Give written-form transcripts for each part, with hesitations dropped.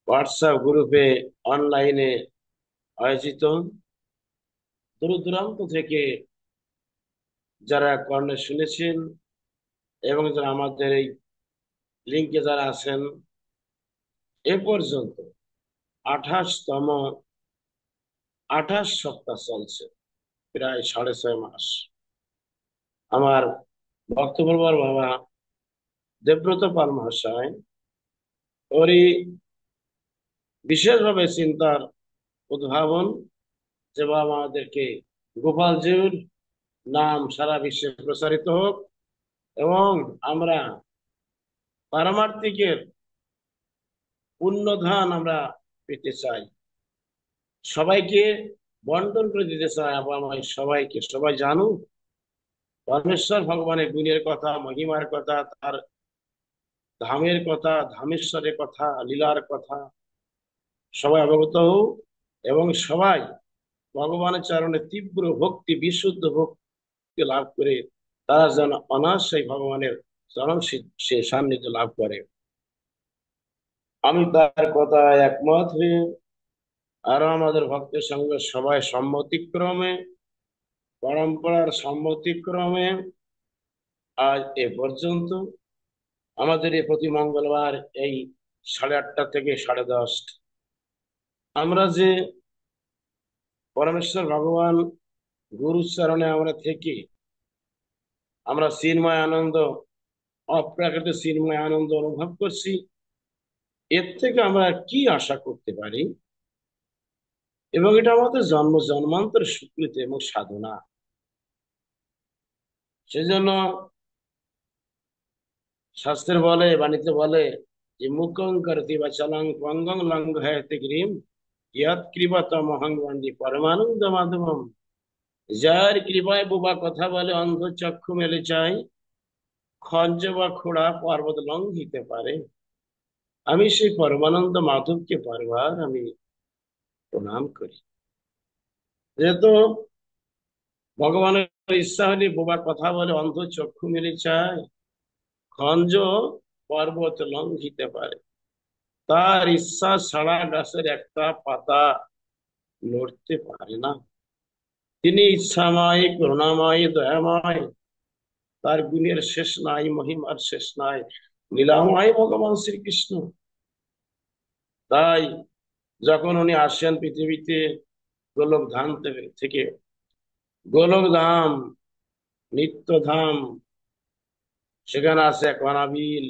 WhatsApp গ্রুপে অনলাইনে আয়োজিত দূর দূরান্ত থেকে যারা কর্ণে শুনেছেন এবং যারা আমাদের এই লিঙ্কে যারা আছেন, এ পর্যন্ত 28তম 28 সপ্তাহ চলছে, প্রায় 6.5 মাস। আমার বক্তব্য বলবার বাবা দেবব্রত পাল মহাশয় ওরই বিশেষভাবে চিন্তার উদ্ভাবন, যে বাবা আমাদেরকে গোপালজির নাম সারা বিশ্বে প্রসারিত হোক এবং আমরা পারমার্থিকের পুণ্যধান আমরা পেতে চাই, সবাইকে বন্টন করে দিতে চাই। আমার সবাইকে, সবাই জানুক পরমেশ্বর ভগবানের গুণের কথা, মহিমার কথা, তার ধামের কথা, ধামেশ্বরের কথা, লীলার কথা সবাই অবগত হোক এবং সবাই ভগবানের চরণে তীব্র ভক্তি, বিশুদ্ধ ভক্তি লাভ করে তারা যেন অনায়াসেই ভগবানের চরণ সে সান্নিধ্য লাভ করে। আমি তার কথায় একমত হয়ে আরো আমাদের ভক্তের সঙ্গে সবাই সম্মতিক্রমে, পরম্পরার সম্মতিক্রমে আজ এ পর্যন্ত আমাদের এই প্রতি মঙ্গলবার এই 8:30 থেকে 10:30 আমরা যে পরমেশ্বর ভগবান গুরুচরণে আমরা থেকে আমরা চিন্ময় আনন্দ, অপ্রাকৃত চিন্ময় আনন্দ অনুভব করছি, এর থেকে আমরা কি আশা করতে পারি? এবং এটা আমাদের জন্ম জন্মান্তর স্বীকৃতি এবং সাধনা। সেজন্য শাস্ত্রে বলে, বাণীতে বলে যে মুখং করতি বা চলং পঙ্গং লঙ্ঘ হয়তে গ্রীম ইয়াত কৃপাতমহং বন্দে পরমানন্দ মাধবম। যার কৃপায় বোবা কথা বলে, অন্ধ চক্ষু মেলে চাই, খঞ্জ বা খোড়া পর্বত লঙ্ঘিতে পারে, আমি সেই পরমানন্দ মাধবকে বারবার আমি প্রণাম করি। যেহেতু ভগবানের ইচ্ছা হলে বোবা কথা বলে, অন্ধ চক্ষু মেলে চায়, খঞ্জ পর্বত লঙ্ঘিতে পারে, তার ইচ্ছা ছাড়া গাছের একটা পাতা নড়তে পারে না। তিনি ইচ্ছাময়, করুণাময়, দয়াময়, তার গুণের শেষ নাই, মহিমার শেষ নাই, লীলাময় ভগবান শ্রীকৃষ্ণ। তাই যখন উনি আসেন পৃথিবীতে গোলক ধাম থেকে, গোলক ধাম নিত্যধাম, সেখানে আছে এক অনাবিল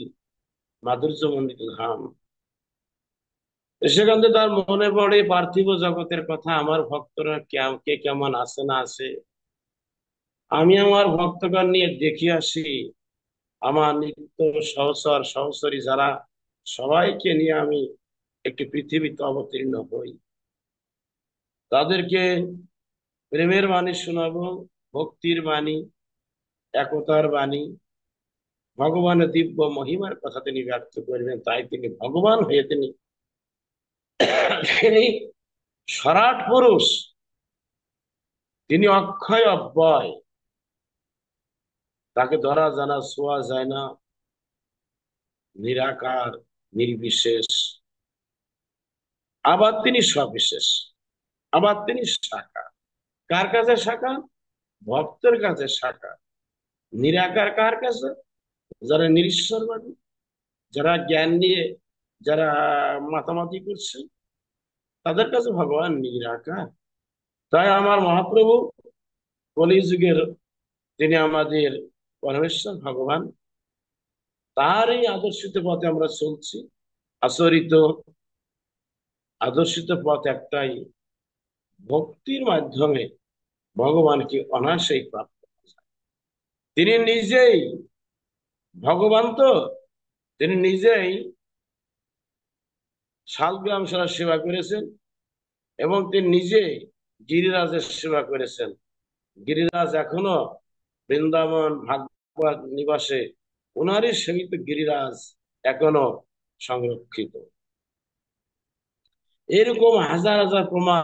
মাধুর্য মন্ডিত ধাম। সেখান থেকে তার মনে পড়ে পার্থিব জগতের কথা, আমার ভক্তরা কে কেমন আছে না আছে, আমি আমার ভক্তগণ নিয়ে দেখে আসি। আমার নিত্য সহচর সহচরী যারা, সবাইকে নিয়ে আমি একটি পৃথিবীতে অবতীর্ণ হই, তাদেরকে প্রেমের বাণী শোনাবো, ভক্তির বাণী, একতার বাণী, ভগবানের দিব্য মহিমার কথা তিনি ব্যক্ত করবেন। তাই তিনি ভগবান হয়ে তিনি সরাট পুরুষ, তিনি অক্ষয় অব্যয়, তাকে ধরা জানা ছোঁয়া যায় না, নিরাকার, নির্বিশেষ, আবার তিনি সবিশেষ, আবার তিনি শাখা। কার কাছে শাখা? ভক্তের কাছে শাখা। নিরাকার কার কাছে? যারা নিরীশ্বরবাদী, যারা জ্ঞান নিয়ে যারা মাতামাতি করছে, তাদের কাছে ভগবান নিরাকার। তাই আমার মহাপ্রভু কলিযুগের, তিনি আমাদের পরমেশ্বর ভগবান, তার এই আদর্শিত পথে আমরা চলছি। আচরিত আদর্শিত পথ একটাই, ভক্তির মাধ্যমে ভগবানকে অনায়াসেই প্রাপ্ত করা যায়। তিনি নিজেই ভগবান, তো তিনি নিজেই শালগ্রাম সেরার সেবা করেছেন এবং তিনি নিজে গিরিরাজের সেবা করেছেন। গিরিরাজ এখনো বৃন্দাবন ভাগবত নিবাসে ওনারই সেবিত গিরিরাজ এখনো সংরক্ষিত। এরকম হাজার হাজার প্রমাণ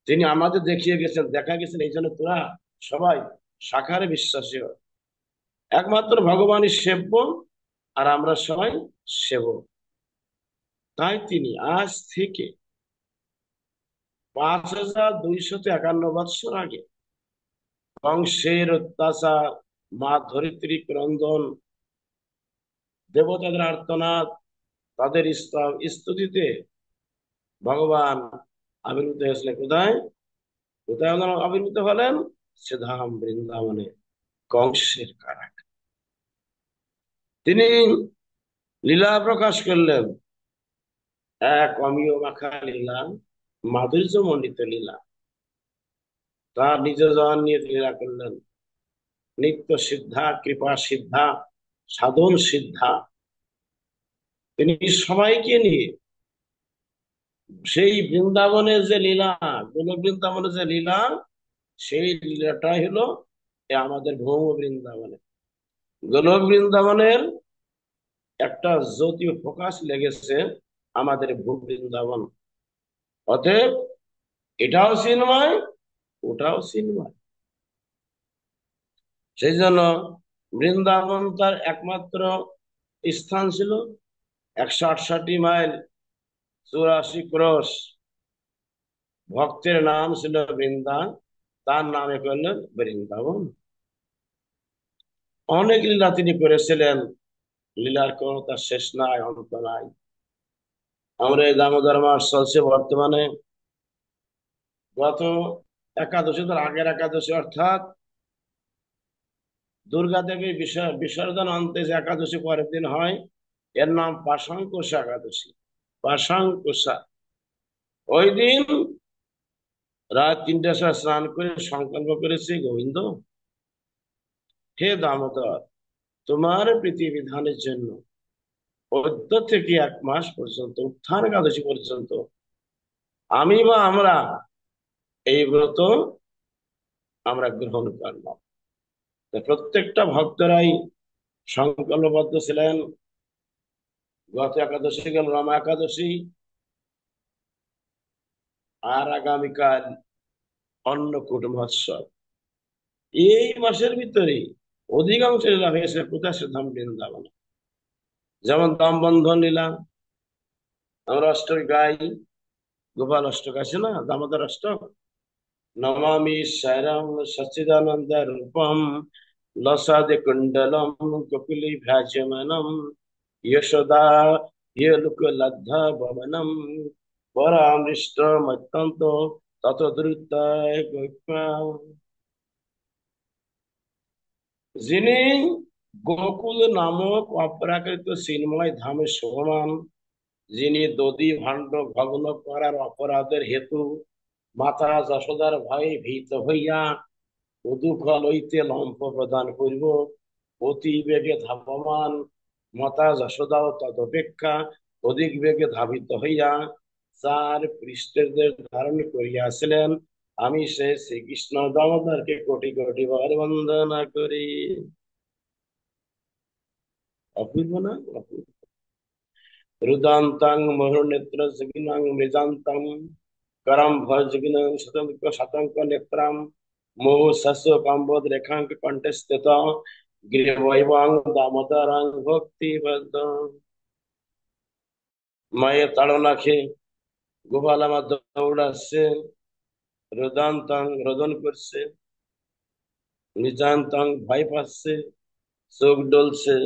তিনি আমাদের দেখিয়ে গেছেন, দেখা গেছেন। এই জন্য তোরা সবাই সাকারে বিশ্বাসী হয়, একমাত্র ভগবানই সেব্য আর আমরা সবাই সেবক। তাই তিনি আজ থেকে 5251 আগে কংসের অত্যাচার, মা ধরিত্রী ক্রন্দন, দেবতাদের আর্তনাদ, তাদের স্তুতিতে ভগবান আবির্ভূত হয়েছিলেন। কোথায় কোথায় আবির্ভূত হলেন? সে ধাম বৃন্দাবনে, কংসের কারাগারে তিনি লীলা প্রকাশ করলেন। এক অমিয় মাখা লীলা, মাধুর্য মণ্ডিত লীলা, তার নিজ জন নিয়ে লীলা করলেন। নিত্য সিদ্ধা, কৃপা সিদ্ধা, সাধন সিদ্ধা, তিনি সবাইকে নিয়ে সেই বৃন্দাবনের যে লীলা, গোলক বৃন্দাবনের যে লীলা, সেই লীলাটাই হলো আমাদের ভৌম বৃন্দাবনে। গোলক বৃন্দাবনের একটা জ্যোতি প্রকাশ লেগেছে আমাদের ভূ বৃন্দাবন। অতএব এটাও চিন্ময়, ওটাও চিন্ময়। সেই জন্য বৃন্দাবন তার একমাত্র স্থান ছিল। 168 মাইল, 84 ক্রোশ, ভক্তের নাম ছিল বৃন্দা, তার নামে করলেন বৃন্দাবন। অনেক লীলা তিনি করেছিলেন, লীলার কোনো তার শেষ নাই, অন্ত নাই। আমরা এই দামোদর মাস চলছে বর্তমানে। গত একাদশী, তার আগের একাদশী, অর্থাৎ দুর্গা দেবীর বিসর্জন অন্তে যে একাদশী পরের দিন হয়, এর নাম পাশাঙ্কুশা একাদশী। পাশাঙ্কুশা, ওই দিন রাত 3টার সময় স্নান করে সংকল্প করেছি, গোবিন্দ, হে দামোদর, তোমার প্রীতি বিধানের জন্য অদ্য থেকে 1 মাস পর্যন্ত, উত্থান একাদশী পর্যন্ত আমি বা আমরা এই ব্রত আমরা গ্রহণ করলাম। প্রত্যেকটা ভক্তরাই সংকল্পবদ্ধ ছিলেন। গত একাদশী গেল রমা একাদশী, আর আগামীকাল অন্নকূট মহোৎসব। এই মাসের ভিতরে অধিকাংশ লীলা হয়েছে প্রকাশ্য ধাম বৃন্দাবনে। যেমন দম বন্ধন লীলা, আমরা অষ্টক গাই, গোপাল অষ্টক আছে না, দামোদর অষ্টক। নমামি সাইরাম সচ্চিদানন্দ রূপম লসাদে কুণ্ডলম কপিলি ভ্রাজমানম যশোদা লোক লব্ধ ভবনম পরামৃষ্ট মত্যন্ত তত দ্রুতায়। যিনি গোকুল নামক অপ্রাকৃত চিন্ময় ধামে শোভমান, যিনি দধি ভাণ্ড ভগ্ন করার অপরাধের হেতু মাতা যশোদার ভয়ে ভীত হইয়া উদুফল হইতে লম্ফ প্রদান করিব অতি বেগে ধাবমান, মাতা যশোদাও তদপেক্ষা অধিক বেগে ধাবিত হইয়া চার পৃষ্ঠদের ধারণ করিয়াছিলেন। আমি সে শ্রীকৃষ্ণ দামোদরকে কোটি কোটি বার বন্দনা করি। অপূর্ব না? অপূর্ব। রুদান্তাং মহুর্নেত্র জগিনাং মৃজান্তাং করম ভজগিনাং শতঙ্ক শতঙ্ক নেত্রাম মোহ শস্য কাম্বোদ রেখাঙ্ক কণ্ঠে স্থিত গৃহবৈবাং দামোদরাং ভক্তি বদ্ধ। মায়ের তাড়না খেয়ে গোপাল আমার দৌড়াচ্ছে, রোদান্তাং রোদন করছে, নিজান্তাং ভয় পাচ্ছে, চোখ ডলছে,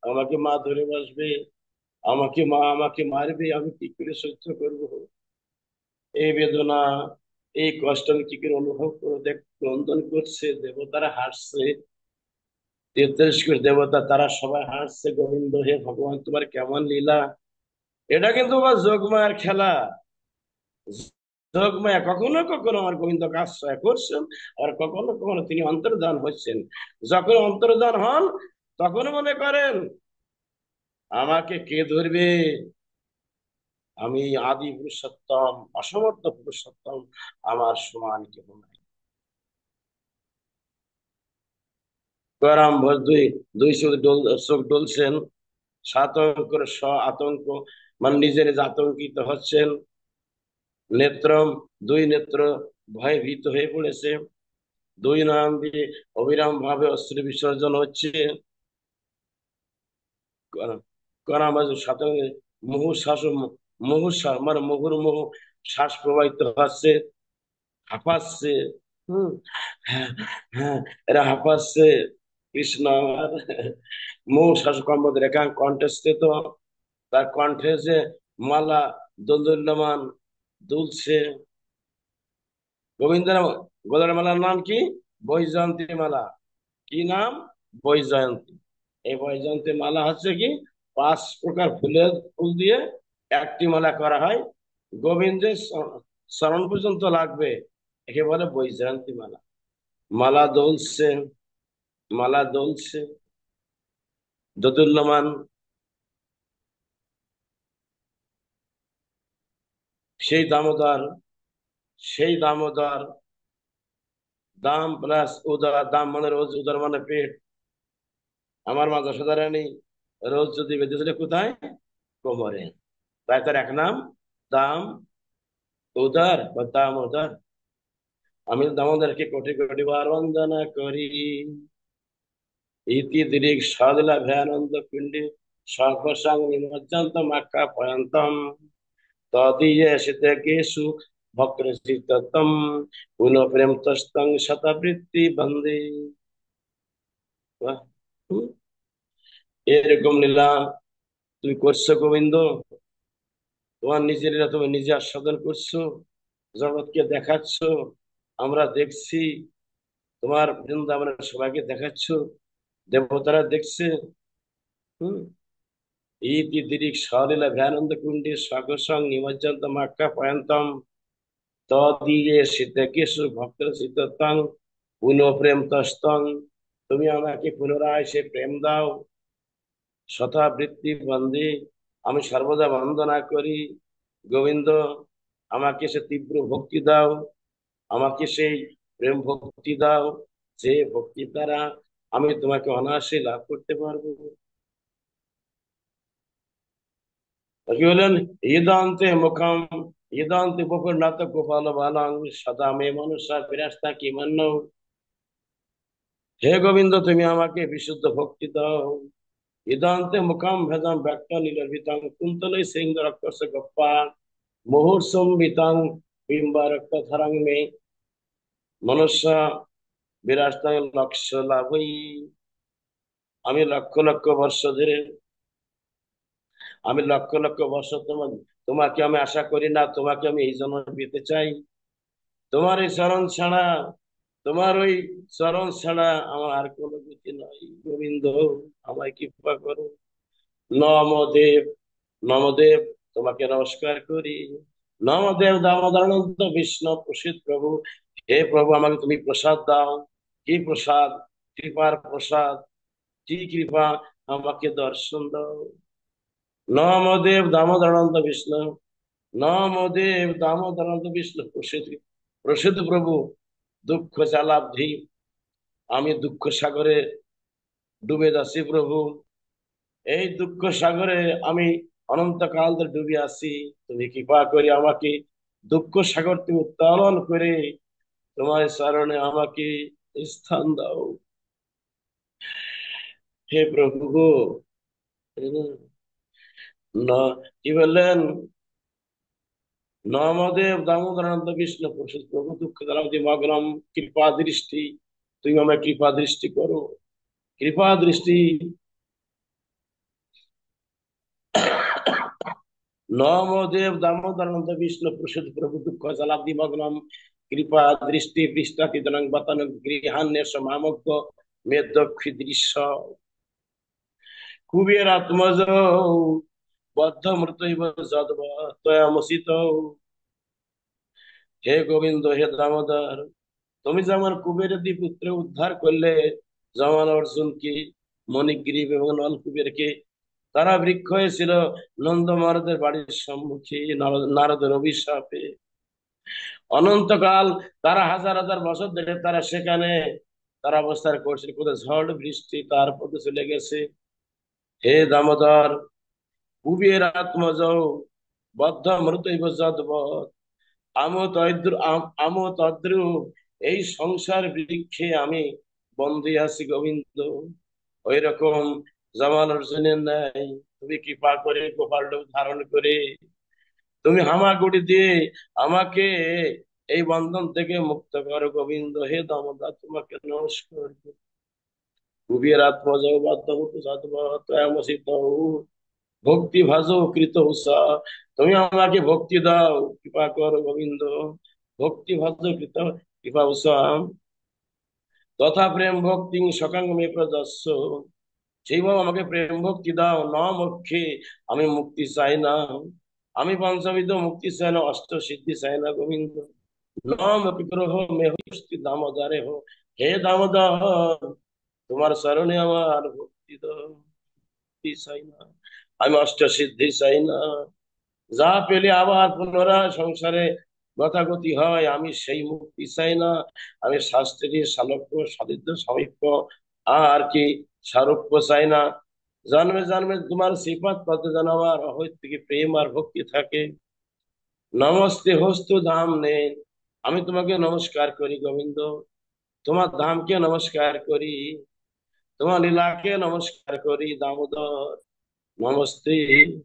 আমাকে মা ধরে বসবে, আমাকে মারবে, আমি কি করে সহ্য করবো এই বেদনা, এই কষ্ট আমি কি করে অনুভব করে দেখ। ক্রন্দন করছে, দেবতারা হাসছে, 33 কোটি দেবতা তারা সবাই হাসছে, গোবিন্দ হে ভগবান তোমার কেমন লীলা। এটা কিন্তু আবার যোগমায়ার খেলা। যোগমায়া কখনো কখনো আমার গোবিন্দকে আশ্রয় করছেন, আর কখনো কখনো তিনি অন্তর্ধান হচ্ছেন। যখন অন্তর্ধান হন তখন মনে করেন আমাকে কে ধরবে, আমি আদি পুরুষোত্তম, অসমর্থ পুরুষোত্তম, আমার সমান কেউ নাই। গরম ভর দুই দুই চোখ ডলছেন, সাতঙ্কের আতঙ্ক, মানে নিজের আতঙ্কিত হচ্ছেন। নেত্রম, দুই নেত্র ভয়ে ভীত হয়ে পড়েছে, দুই নাম দিয়ে অবিরাম ভাবে অস্ত্র বিসর্জন হচ্ছে। করামাজ সাতঙ্গে মুহু শাসন মানে মুহুর্মুহু শ্বাস প্রবাহিত হচ্ছে, হাঁপাচ্ছে। হম। হ্যাঁ, হ্যাঁ, এরা হাঁপাচ্ছে। কৃষ্ণ আমার মুহু শ্বাস কম্পন রেখা কণ্ঠস্থিত, তার কণ্ঠে যে মালা দোলদুল্যমান দুলছে। গোবিন্দের গোলার মালার নাম কি? বৈজয়ন্তী মালা। কি নাম? বৈজয়ন্তী। এই বৈজয়ন্তী মালা হচ্ছে কি, 5 প্রকার ফুল দিয়ে একটি মালা করা হয়। গোবিন্দের চরণ পর্যন্ত লাগবে, একে বলে বৈজয়ন্তী মালা। মালা দোলছে, মালা দোলছে দোদুল্যমান। সেই দামোদর, সেই দামোদর, দাম প্লাস উদর, দাম মানে রোজ, উদর মানে পেট। আমার মা যশোদা রানী রোজ যদি বেঁধেছিল কোথায়? কোমরে। তাই তার এক নাম দাম উদর বা দামোদর। আমি দামোদরকে কোটি কোটি বার বন্দনা করি। ইতি দীর্ঘ সদলা ভয়ানন্দ পিণ্ডি সর্বসাং নিমজ্জন্ত মাক্কা পয়ন্তম তদীয় শীতকেশু ভক্রচিত্তম পুনঃ প্রেম তস্তং শতবৃত্তি বন্দে। বাহ! হুম, এরকম লীলা তুমি করছো গোবিন্দ। তোমার নিজের লীলা তুমি নিজে আস্বাদন করছো, জগৎকে দেখাচ্ছ, আমরা দেখছি। তোমার বৃন্দাবনের সবাইকে দেখাচ্ছ, দেবতারা দেখছে। হম। ইতি দিরিক সলীলা ভয়ানন্দ কুণ্ডে স্বগসং নিমজ্জন্ত মাক্কা পয়ন্তম তদীয়ে শীতকেশু ভক্ত শীততং পুনঃ প্রেম তস্তং। তুমি আমাকে পুনরায় সে প্রেম দাও, শতাবৃত্তি বন্দে, আমি সর্বদা বন্দনা করি। গোবিন্দ, আমাকে সে তীব্র ভক্তি দাও, আমাকে সেই প্রেম ভক্তি দাও, যে ভক্তির দ্বারা আমি তোমাকে অনায়াসে লাভ করতে পারবো। কি বলেন? ইদান্তে মুখম, ইদান্তে বপুর্নাথ গোপাল বালাং সদা মে মনুষ্য বিরাস্তা কি মান্য। হে গোবিন্দ, তুমি আমাকে বিশুদ্ধ ভক্তি দাও। ইদান্তে মুখম ভেদম ব্যক্ত নিলভিতং কুন্তলে সিংহ রক্তস্য গপ্পা মুহুর্সম্বিতং বিম্বা রক্ত ধরং মে মনুষ্য বিরাস্তাং লক্ষ্য লাভই। আমি লক্ষ লক্ষ বর্ষ ধরে, আমি লক্ষ লক্ষ বর্ষ তোমাকে আমি আশা করি না, তোমাকে আমি এই জন্য পেতে চাই। তোমার এই চরণ ছাড়া, তোমার ওই চরণ ছাড়া আমার আর কোনো গতি নাই। গোবিন্দ, আমায় কৃপা করো। নমদেব, নমদেব, তোমাকে নমস্কার করি। নমদেব দামোদরানন্দ বিষ্ণু প্রসিদ্ধ প্রভু। হে প্রভু, আমাকে তুমি প্রসাদ দাও। কি প্রসাদ? কৃপার প্রসাদ। কি কৃপা? আমাকে দর্শন দাও। নমদেব দামোদরানন্দ বিষ্ণু, নমদেব দামোদরানন্দ বিষ্ণু প্রসিদ্ধ, প্রসিদ্ধ প্রভু। দুঃখ চালাব্ধি, আমি দুঃখ সাগরে ডুবে যাচ্ছি প্রভু। এই দুঃখ সাগরে আমি অনন্তকাল ধরে ডুবে আছি। তুমি কৃপা করে আমাকে দুঃখ সাগর তুমি উত্তোলন করে তোমার চরণে আমাকে স্থান দাও। হে প্রভু গো। না, কি বললেন? নমদেব দামোদরানন্দ বিষ্ণু প্রসিদ্ধ প্রভু দুঃখ দালাবধি মগ্নম কৃপা দৃষ্টি, তুমি আমায় কৃপা দৃষ্টি করো, কৃপা দৃষ্টি। নমদেব দামোদরানন্দ বিষ্ণু প্রসিদ্ধ প্রভু দুঃখ জলাব্ধি মগ্নম কৃপা দৃষ্টি পৃষ্ঠাতিদনং বতন গৃহান্যেশ মামজ্ঞ মে দক্ষি দৃশ্য কুবের আত্মজ বদ্ধ মৃতৈব যদ্ব তয়ামসিত। হে গোবিন্দ, হে দামোদর, তুমি যেমন কুবের পুত্র উদ্ধার করলে, যেমন অর্জুনকে, মণিগ্রীব এবং নলকুবেরকে, তারা বৃক্ষ হয়েছিল নন্দ মহারাজের বাড়ির সম্মুখে নারদের অভিশাপে। অনন্তকাল তারা হাজার হাজার বছর ধরে তারা সেখানে তারা অবস্থান করছিল, কোথায় ঝড় বৃষ্টি তার পথে চলে গেছে। হে দামোদর, কুবের আত্মজ বদ্ধ মৃতৈব যদ্বৎ আমো তদ্রুপ, এই সংসার বৃক্ষে আমি বন্দী আছি গোবিন্দ। ওই রকম জামাল অর্জুনের নাই তুমি কৃপা করে গোপাল ধারণ করে তুমি হামাগুড়ি দিয়ে আমাকে এই বন্ধন থেকে মুক্ত করো গোবিন্দ। হে দামোদর, তোমাকে নমস্কার। কুবেরাত্মজ বাধ্যভূত সাধুবত ভক্তি ভাজো কৃত উষা। তুমি আমাকে ভক্তি দাও, কৃপা করো গোবিন্দ। ভক্তি ভাজো কৃত কৃপা উষা তথা প্রেম ভক্তি সকাঙ্গ মে প্রদস্য। সেইভাবে আমাকে প্রেম ভক্তি দাও। ন মুখে আমি মুক্তি চাই না, আমি পঞ্চবিধ মুক্তি চাই না, অষ্ট সিদ্ধি চাই না গোবিন্দ। ন বিগ্রহ মে হস্তি দামোদরে হো। হে দামোদর, তোমার চরণে আমার ভক্তি দাও। মুক্তি চাই না, আমি অষ্ট সিদ্ধি চাই না। যা পেলে আবার পুনরায় সংসারে গতাগতি হয়, আমি সেই মুক্তি চাই না। আমি শাস্ত্রীয় সালোক্য সাধিত্য সামীপ্য আর কি সারূপ্য চাই না। জন্মে জন্মে তোমার শ্রীপাদ পদ যেন আমার অহৈত থেকে প্রেম আর ভক্তি থাকে। নমস্তে হস্তু ধাম নে, আমি তোমাকে নমস্কার করি গোবিন্দ। তোমার ধামকে নমস্কার করি, তোমার লীলাকে নমস্কার করি দামোদর। নমস্তে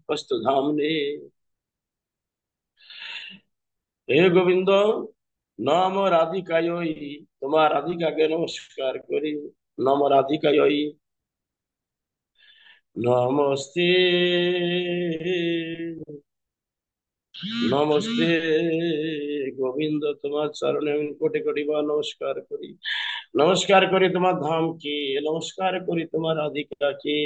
হস্তু ধাম নে। হে গোবিন্দ, নম রাধিকায়, তোমার রাধিকাকে নমস্কার করি। নম রাধিকায় নমস্তে, নমস্তে গোবিন্দ, তোমার চরণে আমি কোটি কোটি বার নমস্কার করি। নমস্কার করি তোমার ধামকে, নমস্কার করি তোমার রাধিকাকে,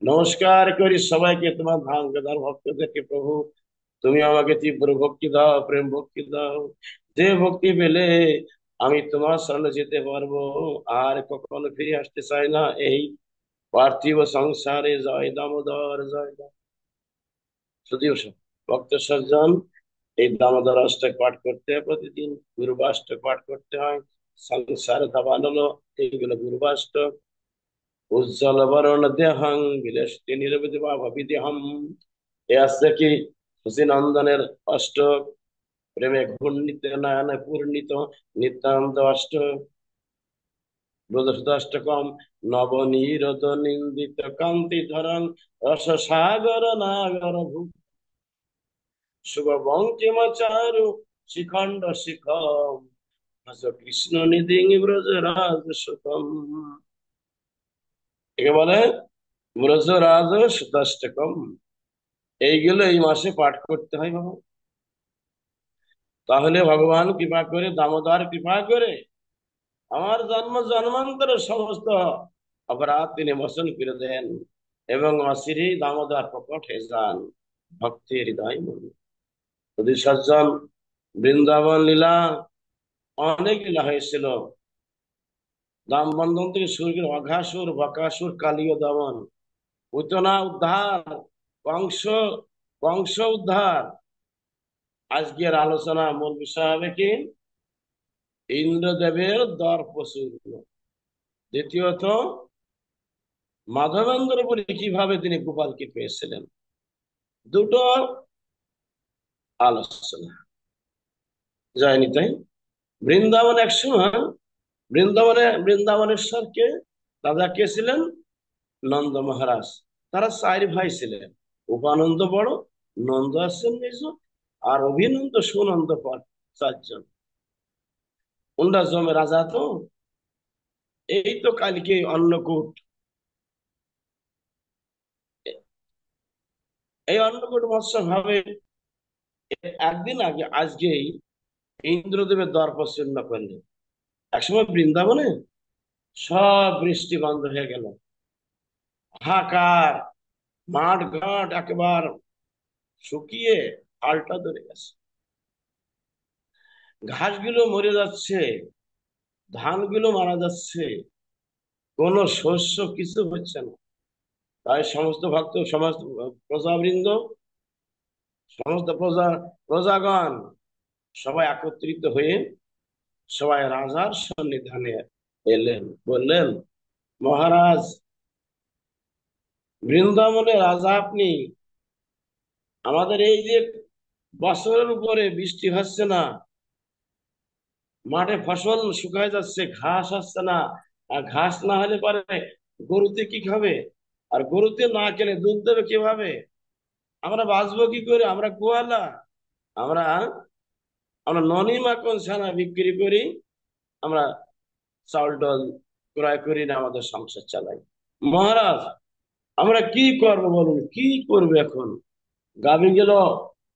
নমস্কার করি সবাইকে তোমার ধাম কেদার ভক্তদেরকে। প্রভু, তুমি আমাকে তীব্র ভক্তি দাও, প্রেম ভক্তি দাও, যে ভক্তি পেলে আমি তোমার শরণে যেতে পারবো, আর কখনো ফিরে আসতে চাই না এই পার্থিব সংসারে। জয় দামোদর, জয় দামোদর। যদিও সব ভক্ত সজ্জন এই দামোদর অষ্টক পাঠ করতে হয় প্রতিদিন, গুরুবাষ্টক পাঠ করতে হয়। সংসার দাবানলো, এইগুলো গুরুবাষ্টক। উজ্জ্বল বরণ দেহং বিলসতি নিরবধি ভাবি দেহম, এ আসছে কি শশীনন্দনের অষ্টক। প্রেমে ঘূর্ণিত নয়নে পূর্ণিত নিত্যানন্দ অষ্টক। ব্রজসুতাষ্টকম নবনীরদ নিন্দিত কান্তি ধরন রস সাগর নাগর ভূ শুভ বঙ্কিম চারু শিখণ্ড শিখম হস কৃষ্ণ নিধি ব্রজরাজ সুতম। একে বলে ব্রজরাজ সুতাষ্টকম। এইগুলো এই মাসে পাঠ করতে হয় বাবা। তাহলে ভগবান কৃপা করে, দামোদর কৃপা করে আমার জন্ম জন্মান্তর সমস্ত অপরাধ তিনি মোচন করে দেন এবং অচিরে দামোদর প্রকট হয়ে যান ভক্তের হৃদয় মনে। যদি সজ্জন, বৃন্দাবন লীলা অনেক লীলা হয়েছিল। দাম বন্ধন থেকে শুরু করে অঘাসুর, বকাসুর, কালীয় দমন, পুতনা উদ্ধার, কংস কংস উদ্ধার। আজকের আলোচনা মূল বিষয় হবে কি? ইন্দ্রদেবের দর্প চূর্ণ। দ্বিতীয়ত, মাধবেন্দ্র পুরী কিভাবে তিনি গোপালকে পেয়েছিলেন। দুটো আলোচনা যায়নি তাই। বৃন্দাবন একসময়, বৃন্দাবনেশ্বরকে রাজা কে ছিলেন? নন্দ মহারাজ। তারা চার ভাই ছিলেন। উপানন্দ বড়, নন্দ আসছেন নিজ, আর অভিনন্দ, সুনন্দ পাঠ, চারজন। উনরা জমে রাজা তো। এই তো কালকে অন্নকূট, এই অন্নকূট মহোৎসব হবে। একদিন আগে আজকেই ইন্দ্রদেবের দর্প চূর্ণ করলেন। একসময় বৃন্দাবনে সব বৃষ্টি বন্ধ হয়ে গেল, হাহাকার, মাঠ ঘাট একেবারে শুকিয়ে আলটা ধরে গেছে, ঘাসগুলো মরে যাচ্ছে, ধানগুলো মারা যাচ্ছে, কোন শস্য কিছু হচ্ছে না। তাই সমস্ত ভক্ত, সমস্ত প্রজাবৃন্দ, সমস্ত প্রজাগণ সবাই একত্রিত হয়ে সবাই রাজার সন্নিধানে এলেন। বললেন, মহারাজ, বৃন্দাবনে রাজা আপনি, আমাদের এই যে বছরের উপরে বৃষ্টি হচ্ছে না, মাঠে ফসল শুকায় যাচ্ছে, ঘাস আসছে না, আর ঘাস না হলে পরে গরুতে কি খাবে, আর গরুতে না খেলে দুধ দেবে কিভাবে, আমরা বাঁচবো কি করে, আমরা গোয়ালা। আমরা আমরা ননি মাখন ছানা বিক্রি করি, আমরা চাউল ডাল ক্রয় করি না, আমাদের সংসার চালাই। মহারাজ, আমরা কি করব বলুন, কি করবে এখন? গাভী গেল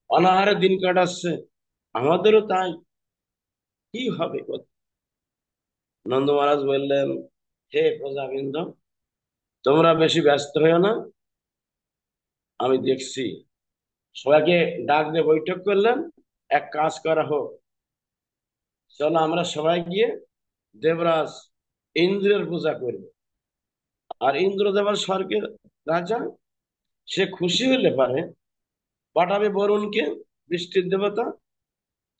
অনাহারে দিন কাটাচ্ছে, আমাদেরও তাই, কি হবে? নন্দ মহারাজ বললেন, হে প্রজাবৃন্দ, তোমরা বেশি ব্যস্ত হয়েও না, আমি দেখছি। সবাইকে ডাক দিয়ে বৈঠক করলেন, এক কাজ করা হোক, চলো আমরা সবাই গিয়ে দেবরাজ ইন্দ্রের পূজা করব। আর ইন্দ্র দেবার স্বর্গের রাজা, সে খুশি হলে পারে পাঠাবে বরুণকে, বৃষ্টির দেবতা।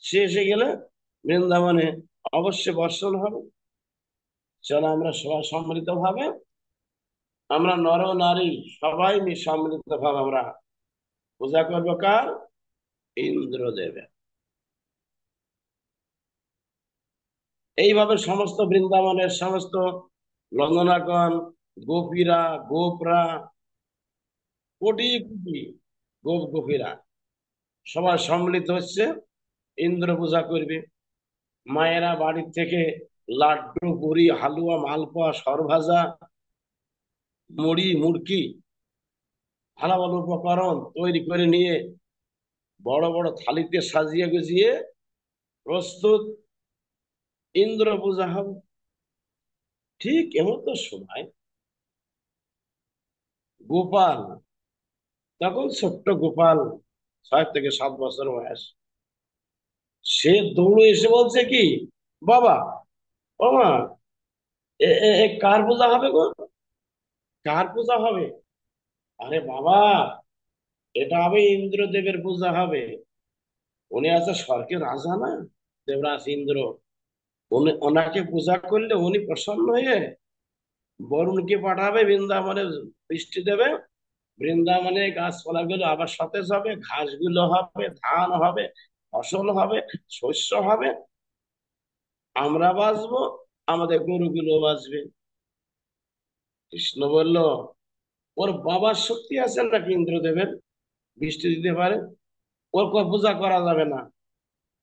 সে এসে গেলে বৃন্দাবনে অবশ্যই বর্ষণ হবে। চলো আমরা সবাই সম্মিলিত ভাবে, আমরা নর নারী সবাই সম্মিলিত ভাবে আমরা পূজা করবো কার? ইন্দ্রদেবের। এইভাবে সমস্ত বৃন্দাবনের সমস্ত লঙ্গনাগণ, গোপীরা, গোপরা, কোটি কোটি গোপ গোপীরা সবাই সম্মিলিত হচ্ছে, ইন্দ্র পূজা করবে। মায়েরা বাড়ির থেকে লাড্ডু, পুরি, হালুয়া, মালপোয়া, সরভাজা, মুড়ি, মুড়কি, ভালো ভালো উপকরণ তৈরি করে নিয়ে বড় বড় থালিতে সাজিয়ে গুজিয়ে প্রস্তুত, ইন্দ্র পূজা হবে। ঠিক এমন তো সময় গোপাল, তখন ছোট্ট গোপাল, 6 থেকে 7 বছর বয়স, সে দৌড়ে এসে বলছে কি, বাবা, ও মা, কার পূজা হবে গো? কার পূজা হবে? আরে বাবা, এটা হবে ইন্দ্রদেবের পূজা হবে। উনি আছে স্বর্গের রাজা না, দেবরাজ ইন্দ্র। উনি, ওনাকে পূজা করলে উনি প্রসন্ন হয়ে বরুণকে পাঠাবে, বৃন্দাবনে বৃষ্টি দেবে, বৃন্দাবনে গাছপালা গুলো আবার সতেজ হবে, ঘাসগুলো হবে, ধান হবে, ফসল হবে, শস্য হবে, আমরা বাঁচবো, আমাদের গরুগুলো বাঁচবে। কৃষ্ণ বলল, ওর বাবার শক্তি আছে নাকি ইন্দ্রদেবের, বৃষ্টি দিতে পারে? ওর পূজা করা যাবে না,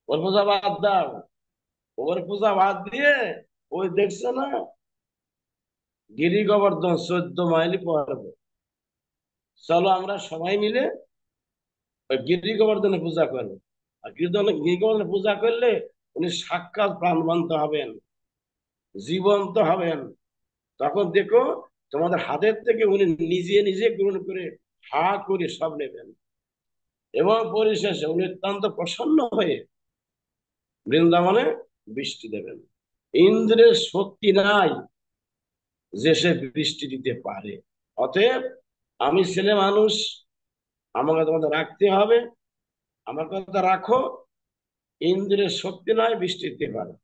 ওর পূজা বাদ দাও। ওর পূজা বাদ দিয়ে ওই দেখছে না, গিরি গোবর্ধন 14 মাইল পর্বত, চলো আমরা সবাই মিলে ওই গিরি গোবর্ধনে পূজা করবো। আর গিরি গোবর্ধনে পূজা করলে উনি সাক্ষাৎ প্রাণবন্ত হবেন, জীবন্ত হবেন। তখন দেখো, তোমাদের হাতের থেকে উনি নিজে নিজে গ্রহণ করে হা করে সব নেবেন, এবং পরিশেষে উনি অত্যন্ত প্রসন্ন হয়ে বৃন্দাবনে বৃষ্টি দেবেন। ইন্দ্রের শক্তি নাই যে সে বৃষ্টি দিতে পারে। অতএব আমি ছেলে মানুষ, আমাকে তোমাদের রাখতে হবে, আমার কথা রাখো, ইন্দ্রের শক্তি নয় বৃষ্টি দিতে পারে,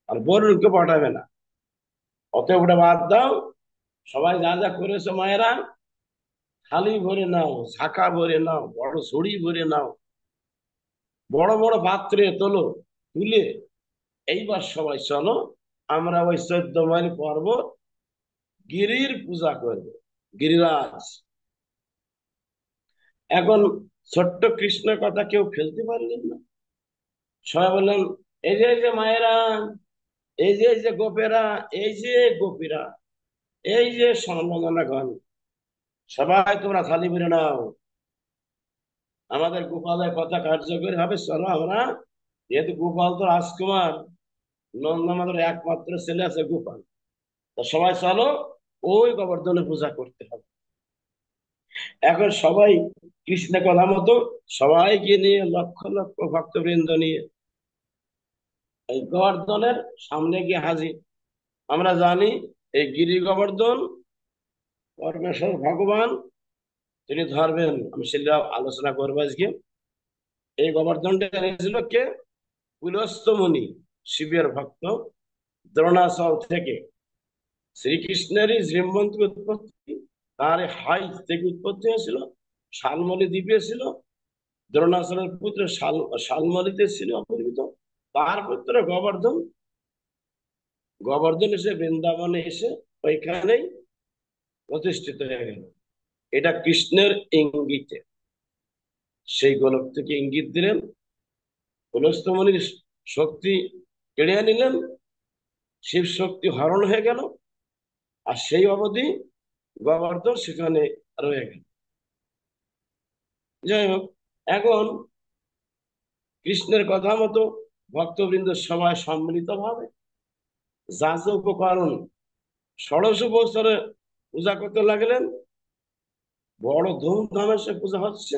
আর বরুণকে পাঠাবে না। অতএব ওটা বাদ দাও, সবাই যা যা করেছো মায়েরা, থালি ভরে নাও, ঝাঁকা ভরে নাও, বড় ঝুড়ি ভরে নাও, বড় বড় পাত্রে তোলো, তুলে এইবার সবাই চলো, আমরা ওই 14 মাইল পর্বত গিরির পূজা করব, গিরিরাজ। এখন ছোট্ট কৃষ্ণের কথা কেউ ফেলতে পারলেন না। সবাই বললেন, এই যে মায়েরা, এই যে গোপেরা, এই যে গোপীরা, এই যে সমনগণ, সবাই তোমরা থালি ভরে নাও, আমাদের গোপালের কথা কার্যকরী হবে, চলো আমরা, যেহেতু গোপাল তো রাজকুমার, নন্দ আমাদের একমাত্র ছেলে আছে গোপাল, তো সবাই চলো ওই গোবর্ধনে পূজা করতে হবে। এখন সবাই কৃষ্ণ কথা মতো সবাইকে নিয়ে, লক্ষ লক্ষ ভক্তবৃন্দ নিয়ে এই গোবর্ধনের সামনে গিয়ে হাজির। আমরা জানি এই গিরি গোবর্ধন পরমেশ্বর ভগবান, তিনি ধরবেন, আমি সেটা আলোচনা করবো আজকে। এই গোবর্ধনটা এনেছিল কে? পুলস্ত্য মুনি, শিবের ভক্ত, দ্রোণাচল থেকে। শ্রীকৃষ্ণেরই শ্রীমন্ত উৎপত্তি, তার হাই থেকে উৎপত্তি হয়েছিল, শালমলি দ্বীপে ছিল, দ্রোণাচলের পুত্র শালমলিতে ছিল অপরিচিত, তার পুত্র গোবর্ধন। গোবর্ধন এসে বৃন্দাবনে এসে ওইখানেই প্রতিষ্ঠিত হয়ে গেল। এটা কৃষ্ণের ইঙ্গিতে। সেই গোলক থেকে ইঙ্গিত দিলেন, পুলস্তমণির শক্তি কেড়ে নিলেন, শিব শক্তি হরণ হয়ে গেল, আর সেই অবধি গোবর্ধন সেখানে রয়ে গেল। যাই হোক, এখন কৃষ্ণের কথা মতো ভক্তবৃন্দ সবাই সম্মিলিত ভাবে যাজককরণ ষোড়শ বছরে পূজা করতে লাগলেন। বড় ধুমধামে সে পূজা হচ্ছে।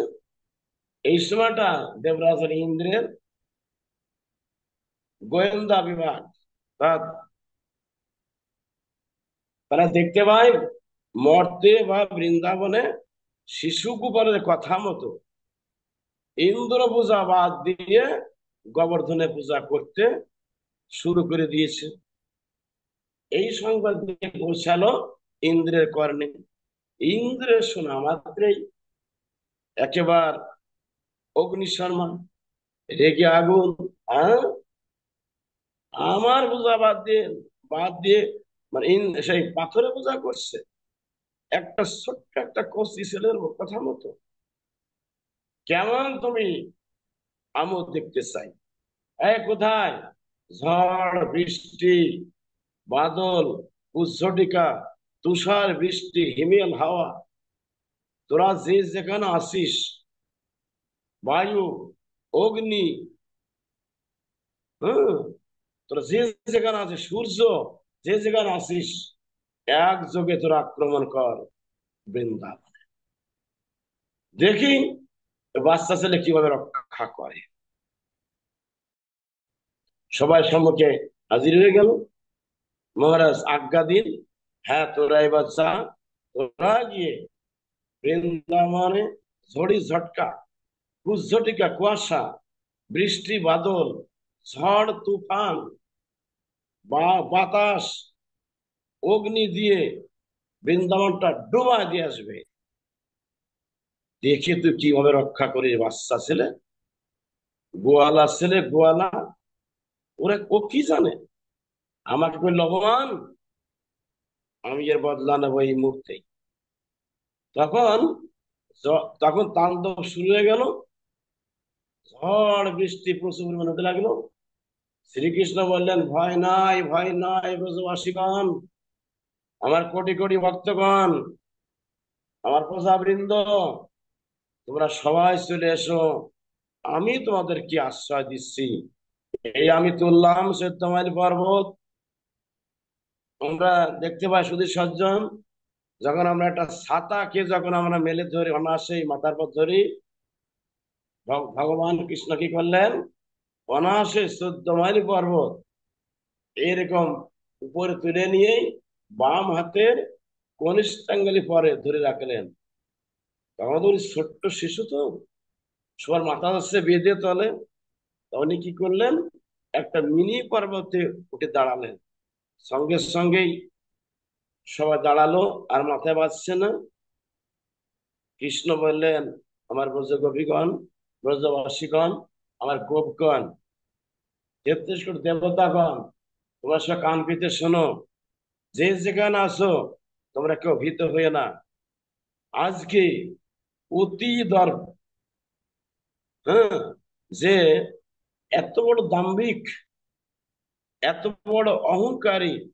এই সময়টা দেবরাজ ইন্দ্রের গোয়েন্দা বিভাগ, তা- তারা দেখতে পায় মর্তে বা বৃন্দাবনে শিশু গোপালের কথা মতো ইন্দ্র পূজা বাদ দিয়ে গোবর্ধনে পূজা করতে শুরু করে দিয়েছে। এই সংবাদ নিয়ে পৌঁছালো ইন্দ্রের কর্ণে। ইন্দ্রের শোনা মাত্রই একেবারে অগ্নিশর্মা, রেগে আগুন। হ্যাঁ, আমার পূজা বাদ দিয়ে মানে সেই পাথরে পূজা করছে একটা ছোট্ট একটা কচি ছেলের কথা মতো। কেমন তুমি আমোদ দেখতে চাই? কোথায় ঝড় বৃষ্টি, বাদল, উজ্ঝটিকা, তুষার বৃষ্টি, হিমেল হাওয়া, তোরা যে যেখানে আসিস, বায়ু, অগ্নি, হ্যাঁ, তোরা যে যেখানে আছিস, সূর্য, যে যেখানে আসিস, একযোগে তোরা আক্রমণ কর বৃন্দাবন। দেখি বাচ্চা ছেলে কিভাবে রক্ষা করে। সবাই সম্মুখে হাজির হয়ে গেল। মহারাজ আজ্ঞা দিন। হ্যাঁ, তোরা এবার যা, তোরা গিয়ে বৃন্দাবনে ঝড়ি ঝটকা, কুজ্ঝটিকা, কুয়াশা, বৃষ্টি বাদল, ঝড় তুফান বা বাতাস, অগ্নি দিয়ে বৃন্দাবনটা ডুবা দিয়ে আসবে। দেখে তুই কিভাবে রক্ষা করিস বাচ্চা ছেলে, গোয়ালা ছেলে, গোয়ালা। ওরা ও কি জানে? আমাকে কই লবমান, আমি এর বদলা নেবো এই মুহূর্তেই। তখন তখন তাণ্ডব শুরু হয়ে গেল। ঝড় বৃষ্টি প্রচুর পরিমাণে হতে লাগলো। শ্রীকৃষ্ণ বললেন, ভয় নাই, ভয় নাই ব্রজবাসীগণ, আমার কোটি কোটি ভক্তগণ, আমার প্রজাবৃন্দ, তোমরা সবাই চলে এসো, আমি তোমাদের কি আশ্রয় দিচ্ছি। এই আমি তুললাম সত্যমাইল পর্বত। আমরা দেখতে পাই শুধু সজ্জন, যখন আমরা একটা ছাতাকে যখন আমরা মেলে ধরি, অনায়াসেই মাথার পর ধরি, ভগবান কৃষ্ণ কি করলেন? অনায়াসে 14 মাইল পর্বত এরকম উপরে তুলে নিয়ে বাম হাতের কনিষ্ঠাঙ্গুলি পরে ধরে রাখলেন। আমাদের ছোট্ট শিশু তো, সবার মাথা হচ্ছে বেঁধে তলে। উনি কি করলেন? একটা মিনি পর্বতে উঠে দাঁড়ালেন। সঙ্গে সঙ্গেই সবাই দাঁড়ালো, আর মাথায় বাজছে না। কৃষ্ণ বললেন, আমার ব্রজ গোপীগণ, ব্রজবাসীগণ, আমার গোপগণ, 33 কোটি দেবতাগণ, তোমরা সব কান পেতে শোনো, যে যেখানে আসো, তোমরা কেউ ভীত হয়ে না। আজকে অতি দর্প, হ্যাঁ, যে এত বড় দাম্ভিক, এত বড় অহংকারী,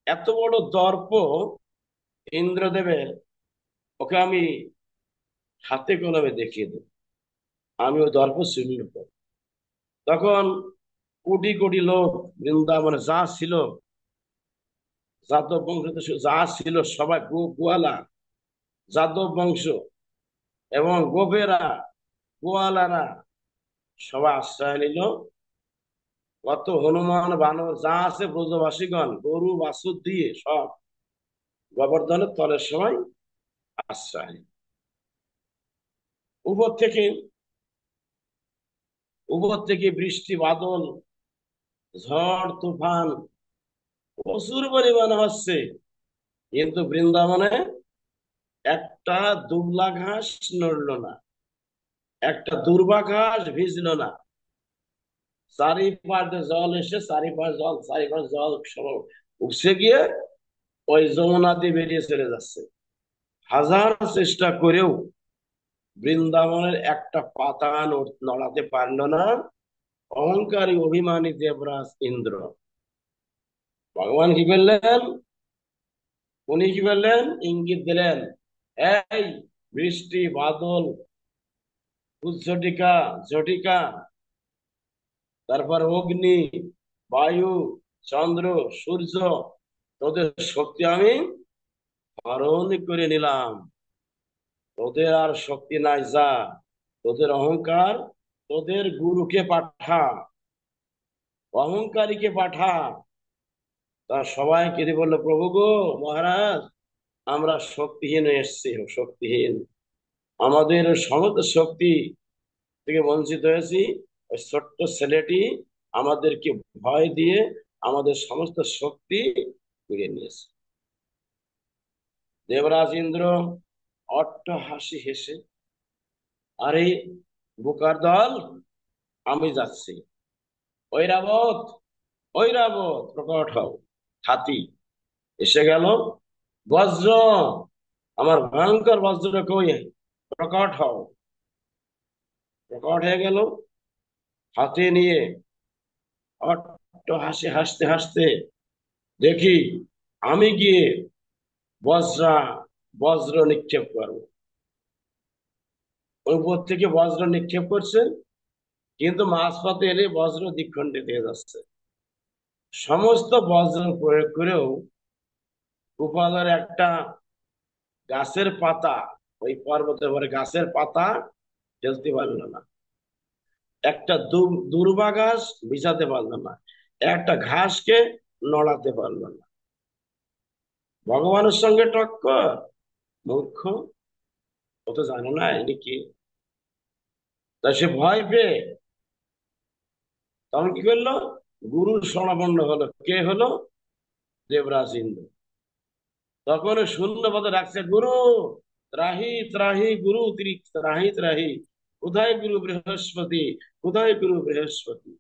এত বড় দর্প ইন্দ্রদেবের, ওকে আমি হাতে কলমে দেখিয়ে দেব। আমি ওই দর্প শূন্য করব। তখন কোটি কোটি লোক বৃন্দাবনে যা ছিল, যাদব বংশ যা ছিল, সবাই গোয়ালা, যাদব বংশ এবং গোপেরা, গোয়ালারা সবাই আশ্রয় নিল। কত হনুমান বানর যা আছে ব্রজবাসীগণ গরু বাছুর দিয়ে সব গোবর্ধনের তলের সবাই আশ্রয় নিল। উপর থেকে উপর থেকে বৃষ্টি বাদল, ঝড় তুফান প্রচুর পরিমাণে হচ্ছে, কিন্তু বৃন্দাবনে একটা দুবলা ঘাস নড়লো না, একটা দুর্বা ঘাস ভিজলো না। চারিপাশে জল এসে, চারিপাশ জল সব উপসে গিয়ে ওই যমুনা দিয়ে বেরিয়ে চলে যাচ্ছে। হাজার চেষ্টা করেও বৃন্দাবনের একটা পাতা নড়াতে পারলো না অহংকারী অভিমানী দেবরাজ ইন্দ্র। ভগবান কি করলেন? উনি কি করলেন? ইঙ্গিত দিলেন, এই বৃষ্টি বাদল উজ্জটিকা ঝটিকা, তারপর অগ্নি, বায়ু, চন্দ্র, সূর্য, তোদের শক্তি আমি হরণ করে নিলাম। তোদের আর শক্তি নাই, যা তোদের অহংকার, তোদের গুরুকে পাঠা, অহংকারীকে পাঠা। তার সবাই কেঁদে বললো, প্রভু গো, মহারাজ, আমরা শক্তিহীন এসেছি, শক্তিহীন, আমাদের সমস্ত শক্তি থেকে বঞ্চিত হয়েছি। ওই ছোট্ট ছেলেটি আমাদেরকে ভয় দিয়ে আমাদের সমস্ত শক্তি ফিরিয়ে নিয়েছে। দেবরাজ ইন্দ্র অট্ট হাসি হেসে, আরে বোকার দল, আমি যাচ্ছি। ঐরাবত, ঐরাবত, প্রকট হও। হাতি এসে গেল। বজ্র, আমার ভয়ঙ্কর বজ্র কই, প্রকট হও। প্রকট হয়ে গেল হাতে নিয়ে। অট্ট হাসি হাসতে হাসতে দেখি আমি গিয়ে বজ্রা বজ্র নিক্ষেপ করবো। উপর থেকে বজ্র নিক্ষেপ করছে, কিন্তু মাঝপথে এলে বজ্র দ্বিখণ্ডিত হয়ে যাচ্ছে। সমস্ত বজ্র প্রয়োগ করেও গোপালের একটা গাছের পাতা, ওই পর্বতের পরে গাছের পাতা ফেলতে পারলো না, একটা দুর্বা ঘাস বিছাতে পারলো না, একটা ঘাসকে নড়াতে পারলো না। ভগবানের সঙ্গে টক্কর! মূর্খ, ও তো জানো না ইনি কি। তাই সে ভয় পেয়ে তখন কি করলো? গুরু শরণাপন্ন হলো। কে হলো? দেবরাজ ইন্দ্র। তখন শূন্য পদে রাখছে, গুরু ত্রাহি ত্রাহি, গুরু ত্রাহি ত্রাহি, কোথায় গুরু বৃহস্পতি, কোথায় গুরু বৃহস্পতি।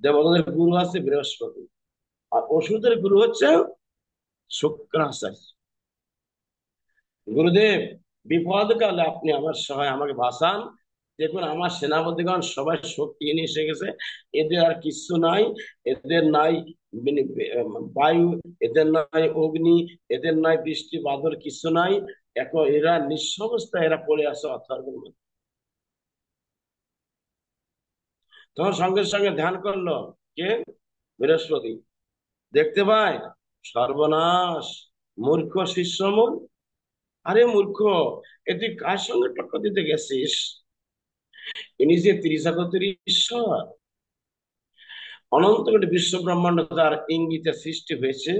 দেবতাদের গুরু আছে বৃহস্পতি, আর ওষুধের গুরু হচ্ছে শুক্রাচার্য। গুরুদেব, বিপদ কালে আপনি আমার সহায়, আমাকে বাঁচান। দেখুন আমার সেনাপতিগণ সবাই শক্তি নিয়ে এসে গেছে, এদের আর কিছু নাই। এদের নাই মানে, বায়ু, এদের নাই অগ্নি, এদের নাই বৃষ্টি বাদল, কিছু নাই। এখন এরা নিঃসমস্ত, এরা পড়ে আছে অথর্বের মধ্যে। তখন সঙ্গে সঙ্গে ধ্যান করলো কে? বৃহস্পতি। দেখতে পায় সর্বনাশ, মূর্খ শিষ্য মন। আরে মূর্খ, এ তুই কার সঙ্গে টক্কর দিতে গেছিস? ইনি যে ত্রিজগতের ঈশ্বর, অনন্ত কোটি বিশ্ব ব্রহ্মাণ্ড যার ইঙ্গিতে সৃষ্টি হয়েছে,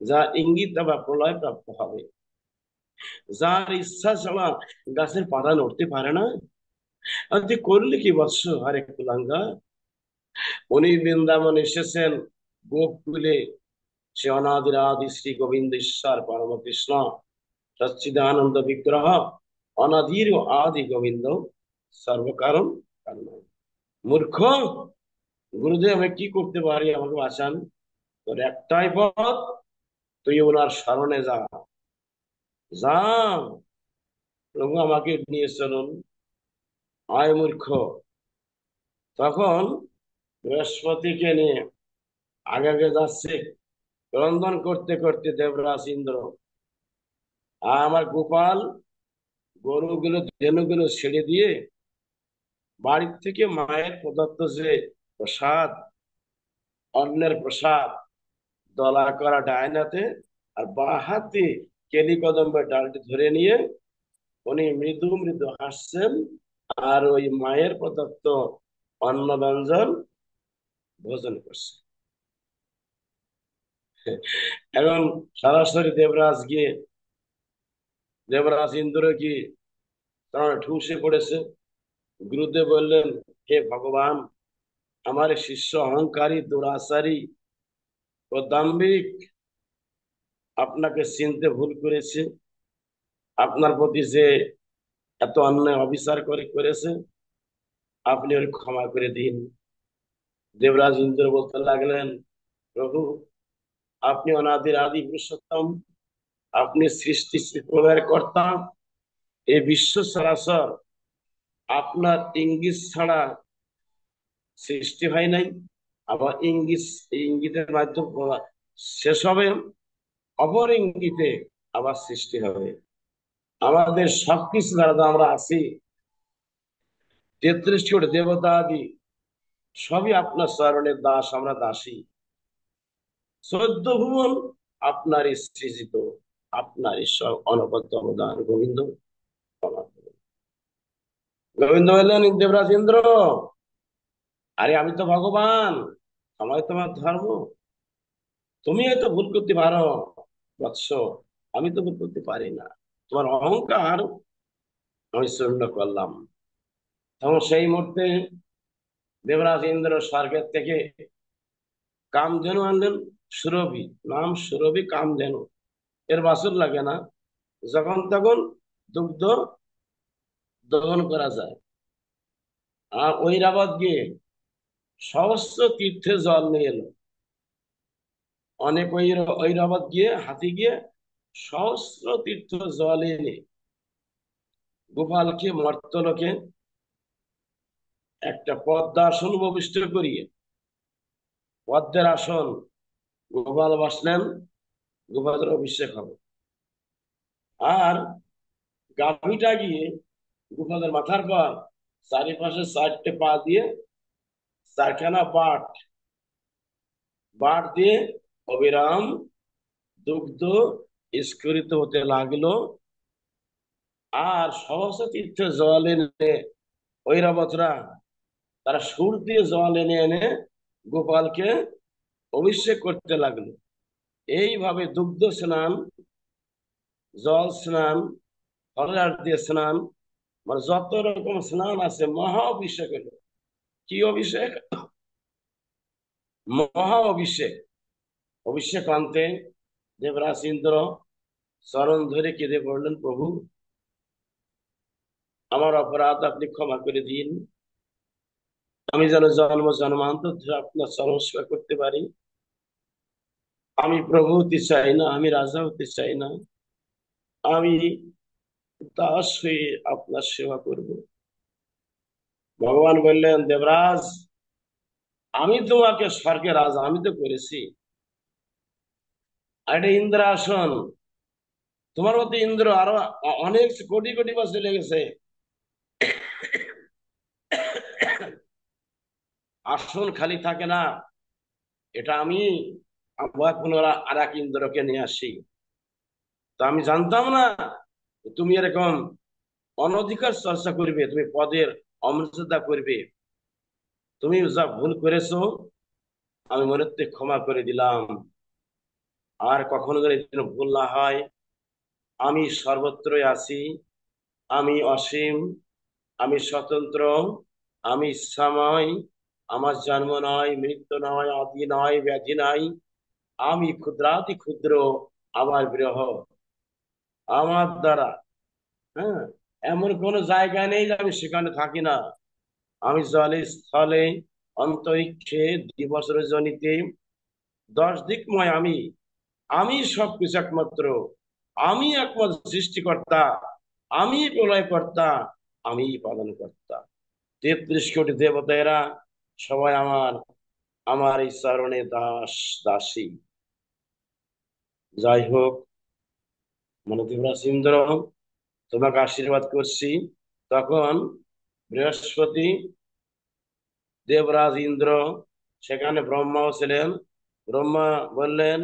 যা ইঙ্গিত বা প্রলয় প্রাপ্ত হবে, যার ইচ্ছা ছাড়া গাছের পাতা নড়তে পারে না। আর তুই করলি কি বৎস, আরে কুলাঙ্গা! উনি বৃন্দাবন এসেছেন গোকুলে, সে অনাদির আদি শ্রী গোবিন্দ ঈশ্বর পরম কৃষ্ণ সচ্চিদানন্দ বিগ্রহ, অনাদির ও আদি গোবিন্দ সর্বকারণ কারণ। মূর্খ, গুরুদেব আমি কি করতে পারি, আমাকে বাঁচান। তোর একটাই পথ, তুই ওনার শরণে যা। যা, প্রভু আমাকে নিয়ে চলুন। আয় মূর্খ। তখন বৃহস্পতিকে নিয়ে আগে আগে যাচ্ছে, ক্রন্দন করতে করতে দেবরাজ ইন্দ্র। আর আমার গোপাল গরুগুলো ধেনুগুলো ছেড়ে দিয়ে বাড়ির থেকে মায়ের প্রদত্ত যে প্রসাদ, অন্নের প্রসাদ, দলা করা ডায়নাতে আর বা হাতে কেলি কদম্বের ডালটি ধরে নিয়ে উনি মৃদু মৃদু হাসছেন, আর ওই মায়ের প্রদত্ত অন্ন ব্যঞ্জন ভোজন করছে। এখন সরাসরি দেবরাজ গিয়ে, দেবরাজ ইন্দ্র কি ঠুসে পড়েছে। গুরুদেব বললেন, হে ভগবান, আমার শিষ্য অহংকারী, দুরাচারী ও দাম্ভিক আপনাকে চিনতে ভুল করেছে। আপনার প্রতি যে এত অন্যায় অবিচার করেছে, আপনি ওর ক্ষমা করে দিন। দেবরাজ ইন্দ্র বলতে লাগলেন, প্রভু, আপনি অনাদির আদি পুরুষোত্তম, আপনি সৃষ্টি প্রলয়ের কর্তা। এই বিশ্ব সরাসর আপনার ইঙ্গিত ছাড়া সৃষ্টি হয় নাই, আবার ইঙ্গিতের মাধ্যমে শেষ হবে, অপর ইঙ্গিতে আবার সৃষ্টি হবে। আমাদের সবকিছু দ্বারা আমরা আছি, 33 কোটি দেবতা আদি সবই আপনার চরণের দাস, আমরা দাসী। 14 ভুবন আপনারই সৃজিত, আপনারই সব অনবদ্য অবদান। গোবিন্দ ক্ষমা করুন। গোবিন্দ বললেন, দেবরাজ ইন্দ্র, আরে আমি তো ভগবান, আমার তোমার ধর্ম, তুমি হয়তো ভুল করতে পারো বৎস, আমি তো ভুল করতে পারি না। তোমার অহংকার আমি চূর্ণ করলাম। তখন সেই মুহূর্তে দেবরাজ ইন্দ্র স্বর্গের থেকে কামধেনু আনলেন, সুরভি, নাম সুরভি কামধেনু, এর বাছুর লাগে না, যখন তখন দুগ্ধ দহন করা যায়। আর ঐরাবত গিয়ে সহস্র তীর্থে জল নিয়ে এলো। অনেক ঐরাবত গিয়ে, হাতি গিয়ে সহস্র তীর্থ জল এনে গোপালকে মর্তলোকে একটা পদ্মাসন উপবিষ্ট করিয়ে, পদ্মের আসন, গোপাল বসলেন, গোপালের অভিষেক হবে। আর গাভীটা গিয়ে গোপালের মাথার পর চারিপাশে 4টে পা দিয়ে 4খানা বাট, বাট দিয়ে অবিরাম দুগ্ধ স্খলিত হতে লাগলো। আর সহস্র তীর্থে জল এনে ঐরাবতরা তারা সুর দিয়ে জল এনে এনে গোপালকে অভিষেক করতে লাগলো। এইভাবে দুগ্ধ স্নান, জল স্নান, ফলের দিয়ে স্নান, মানে যত রকম স্নান আছে, মহা অভিষেক হলো। কি অভিষেক? মহা অভিষেক। অভিষেক আনতে দেবরাজ ইন্দ্র চরণ ধরে কেঁদে পড়লেন, প্রভু আমার অপরাধ আপনি ক্ষমা করে দিন, আমি যেন জন্ম জন্মান্তর ধরে আপনার চরণ সেবা করতে পারি। আমি প্রভু হতে চাই না, আমি রাজা হতে চাই না, আমি দাস হয়ে আপনার সেবা করব। ভগবান বললেন, দেবরাজ, আমি তোমাকে স্বর্গের রাজা আমি তো করেছি, আর এটা ইন্দ্রাসন। তোমার মতো ইন্দ্র আরো অনেক কোটি কোটি বছর লেগেছে, আসন খালি থাকে না। এটা আমি আবার পুনরায় আর এক ইন্দ্রকে নিয়ে আসি। তো আমি জানতাম না তুমি এরকম অনধিকার চর্চা করবে, তুমি পদের অমর্যাদা করবে। তুমি যা ভুল করেছো আমি মনে হতে ক্ষমা করে দিলাম, আর কখনো যেন এই জন্য ভুল না হয়। আমি সর্বত্রই আছি, আমি অসীম, আমি স্বতন্ত্র, আমি ইচ্ছাময়, আমার জন্ম নয়, মৃত্যু নয়, আদি নয়, ব্যাধি নাই, আমি ক্ষুদ্রাতি ক্ষুদ্র, আমার বিরহ, আমার দ্বারা, হ্যাঁ, এমন কোন জায়গা নেই যে আমি সেখানে থাকি না। আমি জলে স্থলে অন্তরিক্ষে দিবস রজনীতে 10 দিকময় আমি, আমি সবকিছু একমাত্র, আমি একমাত্র সৃষ্টিকর্তা, আমি প্রলয়কর্তা, আমি পালন কর্তা। 33 কোটি দেবতারা সবাই আমার, আমার এই চরণে দাস দাসী। যাই হোক, মানে দেবরাজ ইন্দ্র, তোমাকে আশীর্বাদ করছি। তখন বৃহস্পতি, দেবরাজ ইন্দ্র, সেখানে ব্রহ্মাও ছিলেন। ব্রহ্মা বললেন,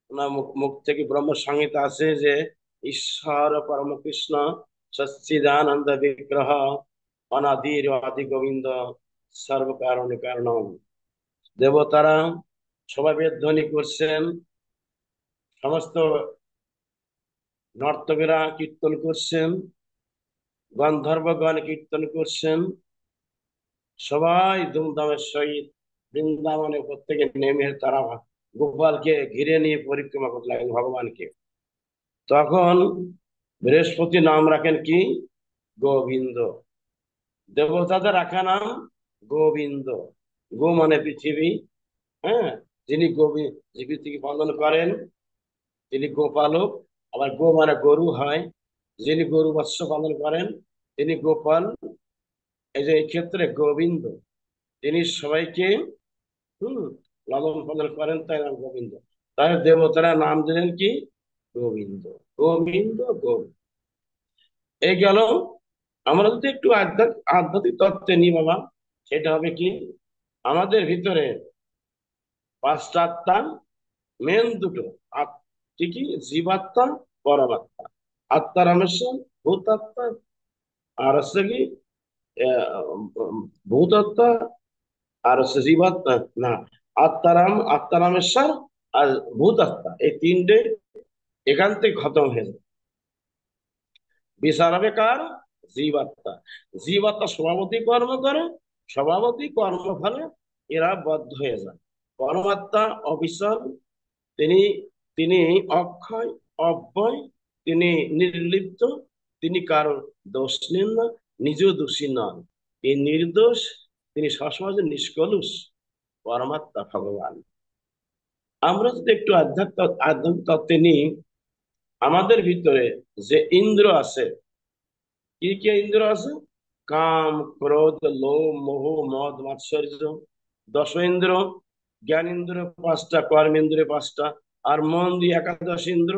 ওনার মুখ থেকে ব্রহ্ম সংহিতা আছে যে, ঈশ্বর পরম কৃষ্ণ সচ্চিদানন্দ বিগ্রহ অনাদির আদি গোবিন্দ সর্ব কারণে কারণম। দেবতারা সবাই বেদধ্বনি করছেন, সমস্ত নর্তকেরা কীর্তন করছেন, গন্ধর্বগণ কীর্তন করছেন, সবাই ধুমধামের সহিত বৃন্দাবনের উপর থেকে নেমে তারা গোপালকে ঘিরে নিয়ে পরিক্রমা করতে লাগেন ভগবানকে। তখন বৃহস্পতি নাম রাখেন কি? গোবিন্দ। দেবতাদের রাখা নাম গোবিন্দ। গো মানে পৃথিবী, হ্যাঁ, যিনি গোবিন্দ যে পৃথিবী পালন করেন তিনি গোপালক। আবার গো মানে গরু হয়, যিনি গরু বৎস পালন করেন তিনি গোপাল। এই যে এই ক্ষেত্রে গোবিন্দ, তিনি সবাইকে হম লালন পালন করেন, তাই নাম গোবিন্দ। তাই দেবতারা নাম দিলেন কি? গোবিন্দ। গোবিন্দ গোবিন্দ। এই গেল। আমরা যদি একটু আধ্যাত্মিক তত্ত্বে নিই বাবা, সেটা হবে কি? আমাদের ভিতরে পাঁচটা আত্মা, মেন দুটো কি কি? জীবাত্মা, পরমাত্মা। আত্মা রামেশ্বর, ভূতাত্মা, আর হচ্ছে কি ভূতাত্মা, আর হচ্ছে জীবাত্মা, না, আত্মারামেশ্বর আর ভূতাত্মা, এই তিনটে এখান থেকে খতম হয়ে যায়। বিচার হবে কার? জীবাত্মা। জীবাত্মা স্বভাবতই কর্ম করে, স্বভাবতই কর্মফলে এরা বদ্ধ হয়ে যায়। পরমাত্মা অবিচল, তিনি তিনি অক্ষয়, অব্যয়, তিনি নির্লিপ্ত, তিনি কারোর দোষ নেন না, নিজেও দোষী নন, এই নির্দোষ, তিনি সবসময় যে নিষ্কলুষ পরমাত্মা ভগবান। আমরা যদি একটু আধ্যাত্মিক তত্ত্বে নিই, আমাদের ভিতরে যে ইন্দ্র আছে, কি কি ইন্দ্র আছে? কাম, ক্রোধ, লোভ, মোহ, মদ, মাৎসর্য, দশ ইন্দ্র। জ্ঞান ইন্দ্র পাঁচটা, কর্মেন্দ্র পাঁচটা, আর মন দিয়ে একাদশ ইন্দ্র।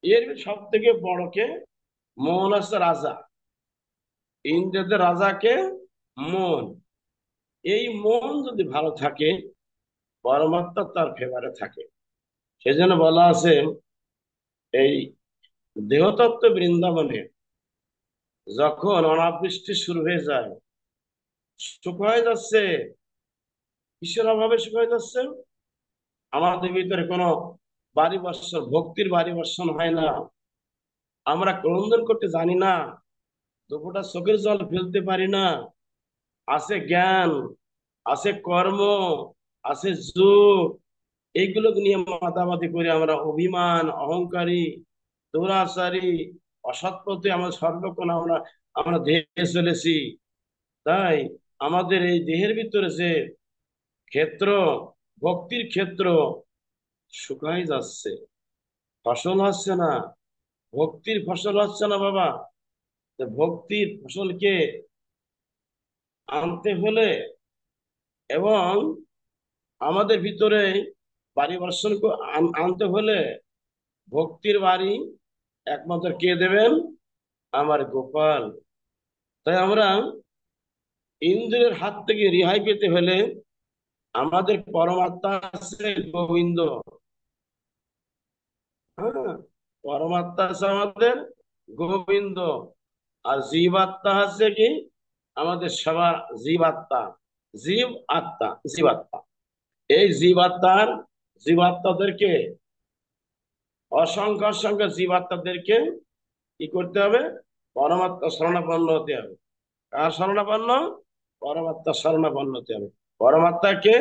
এর সব থেকে বড় কে? মন আছে রাজা। ইন্দ্রদের রাজাকে মন। এই মন যদি ভালো থাকে, পরমাত্মা তার ফেভারে থাকে। সেজন্য বলা আছে, এই দেহতত্ত্ব বৃন্দাবনে যখন অনাবৃষ্টি শুরু হয়ে যায়, শুকায় যাচ্ছে, কিসের অভাবে শুকায় যাচ্ছে? আমাদের ভিতরে কোনো বাড়ি বর্ষণ, ভক্তির বাড়ি বর্ষণ হয় না। আমরা ক্রন্দন করতে জানি না, দুপুরটা চোখের জল ফেলতে পারি না। আছে জ্ঞান, আছে কর্ম, আছে যোগ, এইগুলোকে নিয়ে মাতামাতি করে আমরা অভিমান, অহংকারী, দুরাচারী, অসৎ পথে আমরা সর্বক্ষণ আমরা আমরা ধেয়ে চলেছি। তাই আমাদের এই দেহের ভিতরে যে ক্ষেত্র, ভক্তির ক্ষেত্র, শুকাই যাচ্ছে, ফসল হচ্ছে না, ভক্তির ফসল হচ্ছে না বাবা। তো ভক্তির ফসলকে আনতে হলে, এবং আমাদের ভিতরে বাড়ি বর্ষণ আনতে হলে, ভক্তির বাড়ি একমাত্র কে দেবেন? আমার গোপাল। তাই আমরা ইন্দ্রের হাত থেকে রেহাই পেতে হলে আমাদের পরমাত্মা আছে গোবিন্দ। হ্যাঁ, পরমাত্মা আছে আমাদের গোবিন্দ। আর জীবাত্মা আছে কি? আমাদের সবার জীবাত্মা, জীব আত্মা, জীবাত্মা। এই জীবাত্মাদেরকে, অসংখ্য অসংখ্য জীবাত্মাদেরকে কি করতে হবে? পরমাত্মা শরণাপন্ন হতে হবে। কার শরণাপন্ন? পরমাত্মা শরণাপন্ন হতে হবে। পরমাত্মাকে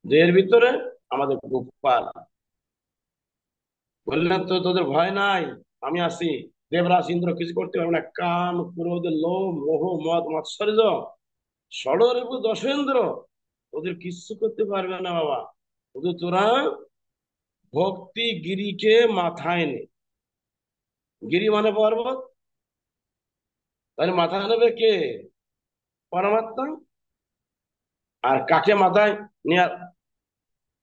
দেহের ভিতরে আমাদের গোপাল বললেন, তো তোদের ভয় নাই, আমি আছি। দেবরাজ ইন্দ্র কিছু করতে পারবে না। কাম, ক্রোধ, লোভ, মোহ, মদ, মাৎসর্য, ষড়রিপু দশেন্দ্র, ওদের কিচ্ছু করতে পারবে না বাবা। শুধু তোরা ভক্তি গিরিকে মাথায় নে। গিরি মানে পর্বত, তাহলে মাথায় নেবে কে? পরমাত্মা। আর কাকে মাথায় নেয়া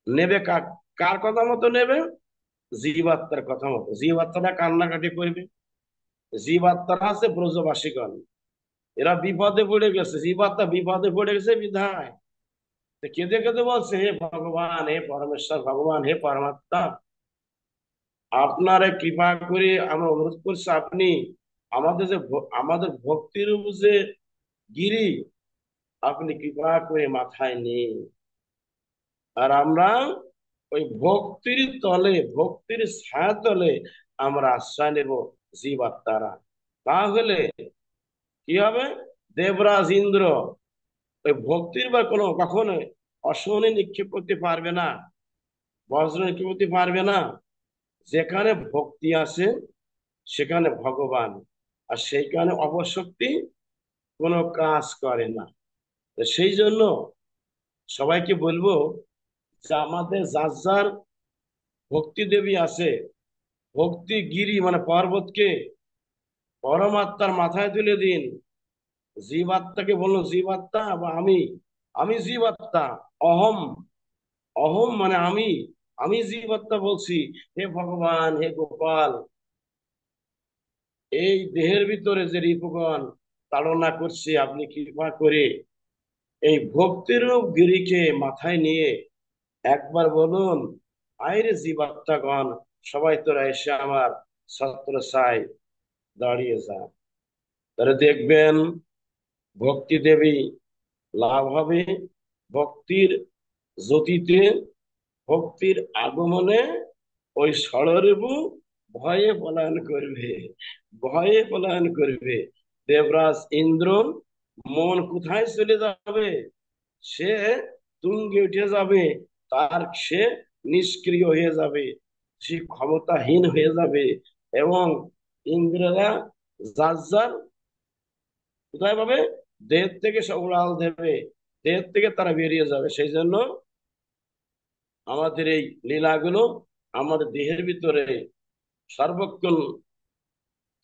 নেবে? কার কথা মতো নেবে? জীবাত্মার কথা মতো। জীবাত্মারা কান্নাকাটি করবে। জীবাত্মারা আছে ব্রজবাসীগণ, এরা বিপদে পড়ে গেছে, জীবাত্মা বিপদে পড়ে গেছে বিধায় তো কেঁদে কেঁদে বলছে, হে ভগবান, হে পরমেশ্বর ভগবান, হে পরমাত্মা, আপনারে কৃপা করে আমরা অনুরোধ করছি, আপনি আমাদের যে আমাদের ভক্তির যে গিরি, আপনি কৃপা করে মাথায় নিন। আর আমরা ওই ভক্তির তলে, ভক্তির ছায়া তলে আমরা আশ্রয় নেব জীবাত্মারা। তাহলে কি হবে? দেবরাজ ইন্দ্র ওই ভক্তির বা কোনো কখনো অশনি নিক্ষেপ করতে পারবে না, বজ্র নিক্ষেপ করতে পারবে না। যেখানে ভক্তি আছে সেখানে ভগবান, আর সেইখানে অপশক্তি কোনো কাজ করে না। তো সেই জন্য সবাইকে বলবো যে আমাদের যার যার ভক্তি দেবী আছে, ভক্তি গিরি মানে পর্বতকে পরমাত্মার মাথায় তুলে দিন। জীবাত্মাকে বললো জীবাত্মা বা আমি, আমি জীবাত্মা। অহম, অহম মানে আমি, আমি জীবাত্মা বলছি, হে ভগবান, হে গোপাল, এই দেহের ভিতরে যে রিপুগণ তাড়না করছে, আপনি কৃপা করে এই ভক্তিরূপ গিরিকে মাথায় নিয়ে একবার বলুন, আইরে জীবাত্মাগণ, সবাই তোরা এসে আমার ছত্র ছায় দাঁড়িয়ে যা। তাহলে দেখবেন ভক্তি দেবী লাভ হবে, ভক্তির জ্যোতিতে, ভক্তির আগমনে ওই ষড়রিপু ভয়ে পলায়ন করবে, ভয়ে পলায়ন করবে। দেবরাজ ইন্দ্র মন কোথায় চলে যাবে? সে তুঙ্গে উঠে যাবে, তার সে নিষ্ক্রিয় হয়ে যাবে, সে ক্ষমতাহীন হয়ে যাবে। এবং ইন্দ্ররা যার যার কোথায় পাবে? দেহ থেকে সব উড়াল দেবে, দেহ থেকে তারা বেরিয়ে যাবে। সেই জন্য আমাদের এই লীলাগুলো আমাদের দেহের ভিতরে সর্বক্ষণ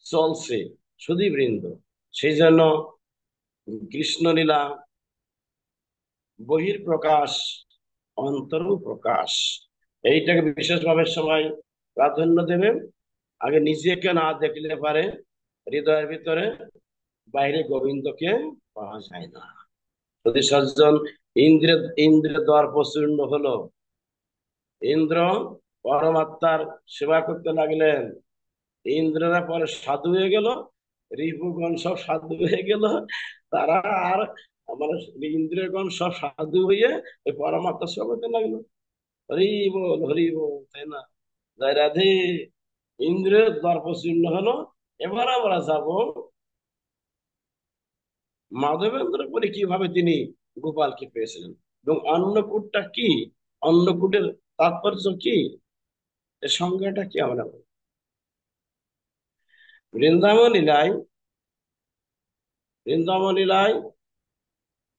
চলছে, সুধীবৃন্দ। সেই জন্য কৃষ্ণ লীলা বহির প্রকাশ, অন্তর প্রকাশ, এইটাকে বিশেষভাবে সবাই প্রাধান্য দেবে। আগে নিজেকে না দেখলে পারে হৃদয়ের ভিতরে, বাইরে গোবিন্দকে পাওয়া যায় না। যদি সজ্জন ইন্দ্র, ইন্দ্রের দ্বার প্রচূর্ণ হলো, ইন্দ্র পরমাত্মার সেবা করতে লাগলেন, ইন্দ্ররা পরে সাধু হয়ে গেল, রিপুগণ সব সাধু হয়ে গেল। তারা আর মানে ইন্দ্রিয়গণ সব সাধু হয়ে ওই পরমাত্মা সেবা করতে লাগলো। হরি বল, হরি বল, তাই না? জয় রাধে। ইন্দ্রের দর্পশূন্য হলো। এবার আমরা যাব মাধবেন্দ্র করে কিভাবে তিনি গোপালকে পেয়েছিলেন, এবং অন্নকূটটা কি, অন্নকূটের তাৎপর্য কি, এর সংজ্ঞাটা কি আমরা বলি। বৃন্দাবন লীলায়, বৃন্দাবন লীলায়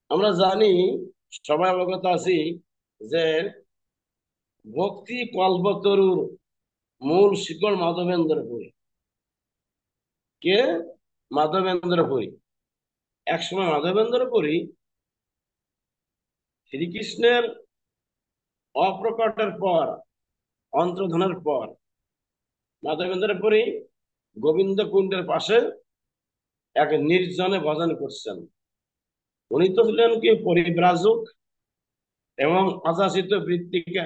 আমরা জানি, সবাই অবগত আছি যে ভক্তি কল্পতরুর মূল শিকড় মাধবেন্দ্রপুরী। কে? মাধবেন্দ্রপুরী। একসময় মাধবেন্দ্রপুরী শ্রীকৃষ্ণের অপ্রকটের পর, অন্তর্ধানের পর, মাধবেন্দ্রপুরী গোবিন্দ কুণ্ডের পাশে এক নির্জনে ভজন করছেন। উনি তো ছিলেন কি পরিব্রাজক এবং অযাচিত বৃত্তিকা,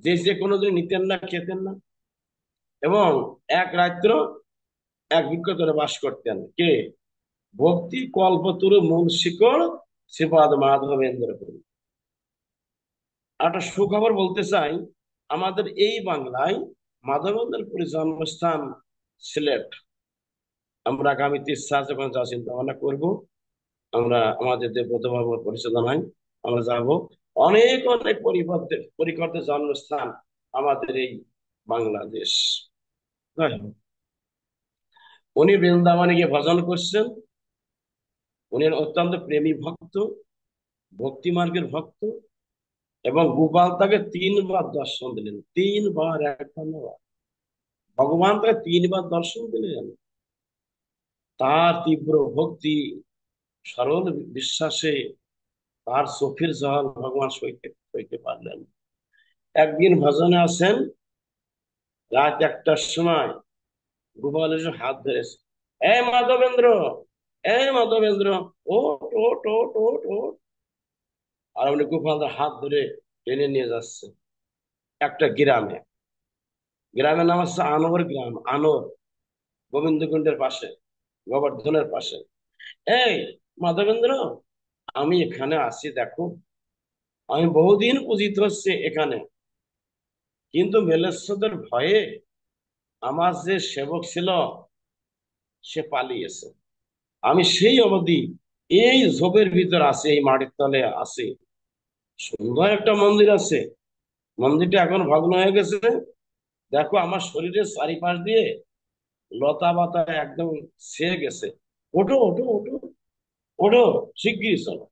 যে যে কোনোদিন নিতেন না, খেতেন না, এবং এক রাত্র এক ভিক্ষুকে বাস করতেন। কে? ভক্তি কল্পতরু মূল শিকড় শ্রীপাদ মাধবেন্দ্রপুরী। একটা সুখবর বলতে চাই, আমাদের এই বাংলায় মাধবেন্দ্রপুরী জন্মস্থান সিলেট। আমরা আগামীতে ইচ্ছা আছে, যখন যা চিন্তা ভাবনা করবো, আমরা আমাদের যে বোধবাবুর পরিচালনা হয় আমরা যাব। অনেক অনেক পরিকর্তে জন্মস্থান আমাদের এই বাংলাদেশ। হ্যাঁ, উনি বৃন্দাবনে গিয়ে ভজন করছেন। উনি অত্যন্ত প্রেমী ভক্ত, ভক্তি মার্গের ভক্ত। এবং গোপাল তাকে 3 বার দর্শন দিলেন, 3 বার, একবার নয়। ভগবান তাকে 3 বার দর্শন দিলেন। তার তীব্র ভক্তি, সরল বিশ্বাসে তার চোখের জল ভগবান সইতে সইতে পারলেন। একদিন ভজনে আছেন, রাত 1টার সময় গোপাল এসে হাত ধরেছে, এ মাধবেন্দ্র, এ মাধবেন্দ্র, ওট ওট ওট ওট ওট। আর উনি গোপাল হাত ধরে টেনে নিয়ে যাচ্ছে একটা গ্রামে। গ্রামের নাম হচ্ছে আনোর গ্রাম, আনোর, গোবিন্দকুণ্ডের পাশে, গোবর্ধনের পাশে। এই মাধবেন্দ্র, আমি এখানে আছি, দেখো, আমি বহুদিন পূজিত হচ্ছে এখানে, কিন্তু মেলেশ্বরের ভয়ে আমার যে সেবক ছিল সে পালিয়েছে। আমি সেই অবধি এই ঝোপের ভিতর আছি, এই মাটির তলে আছি। সুন্দর একটা মন্দির আছে, মন্দিরটা এখন ভগ্ন হয়ে গেছে। দেখো আমার শরীরের চারিপাশ দিয়ে লতা পাতা একদম ছেয়ে গেছে। ওঠো ওঠো ওঠো ওঠো, শিগগির চলো।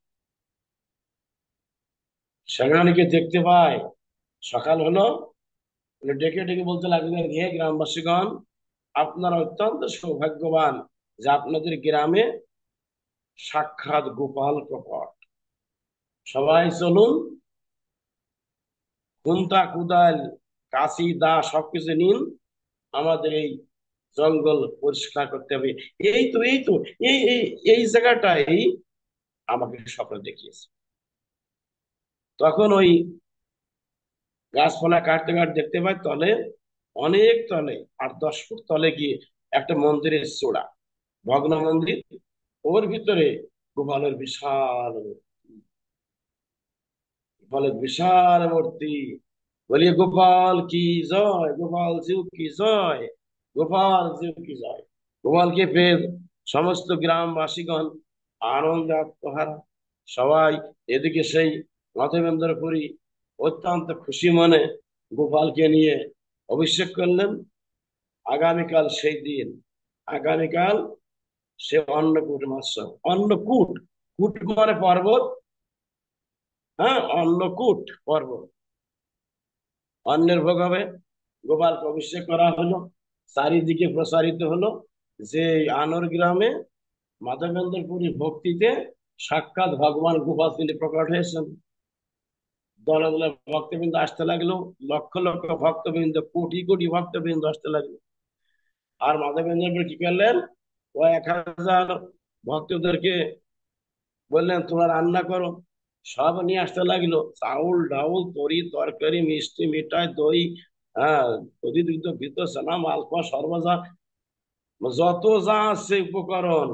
সেনানীকে দেখতে পায়, সকাল হলো, উনি ডেকে ডেকে বলতে লাগলেন, হে গ্রামবাসীগণ, আপনারা অত্যন্ত সৌভাগ্যবান যে আপনাদের গ্রামে সাক্ষাৎ গোপাল প্রকট। সবাই চলুন, খুন্তা কুদাল কাশি দা সবকিছু নিন, আমাদের এই জঙ্গল পরিষ্কার করতে হবে। এই তো এই এই এই জায়গাটাই আমাকে স্বপ্ন দেখিয়েছে। তখন ওই গাছপালা কাটতে কাটতে দেখতে পাই তলে, অনেক তলে, 8-10 ফুট তলে গিয়ে একটা মন্দিরের চূড়া, ভগ্ন মন্দির। ওর ভিতরে গোপালের বিশাল গোপালের বিশাল মূর্তি। বলিए গোপাল কি জয়, গোপাল জিউ কি জয়, গোপাল জিউ কি জয়। গোপালকে পেয়ে সমস্ত গ্রামবাসীগণ আনন্দে আত্মহারা। সবাই এদিকে সেই মাধবেন্দ্রপুরী অত্যন্ত খুশি মনে গোপালকে নিয়ে অভিষেক করলেন। আগামীকাল সেই দিন, আগামীকাল সে অন্নকূট মহোৎসব। অন্নকূট, কূট মানে পর্বত, হ্যাঁ, অন্নকূট পর্বত, অন্নের ভোগ হবে। গোপালকে অভিষেক করা হলো, চারিদিকে প্রসারিত হলো যে আনোর গ্রামে মাধবেন্দ্রপুরী ভক্তিতে সাক্ষাৎ ভগবান গোপাল তিনি প্রকট হয়েছেন। দলে দলে ভক্তবৃন্দ আসতে লাগলো, লক্ষ লক্ষ ভক্তবৃন্দ, কোটি কোটি ভক্তবৃন্দ আসতে লাগলো। আর মাধবেন্দ্রপুর কি করলেন, ও 1000 ভক্তদেরকে বললেন তোমরা রান্না করো। সব নিয়ে আসতে লাগলো, চাউল ডাউল তরি তরকারি মিষ্টি মিঠাই দই, হ্যাঁ, দধি দুগ্ধ ঘৃত ছানা মালপোয়া সর্বজা, যত যা আছে উপকরণ,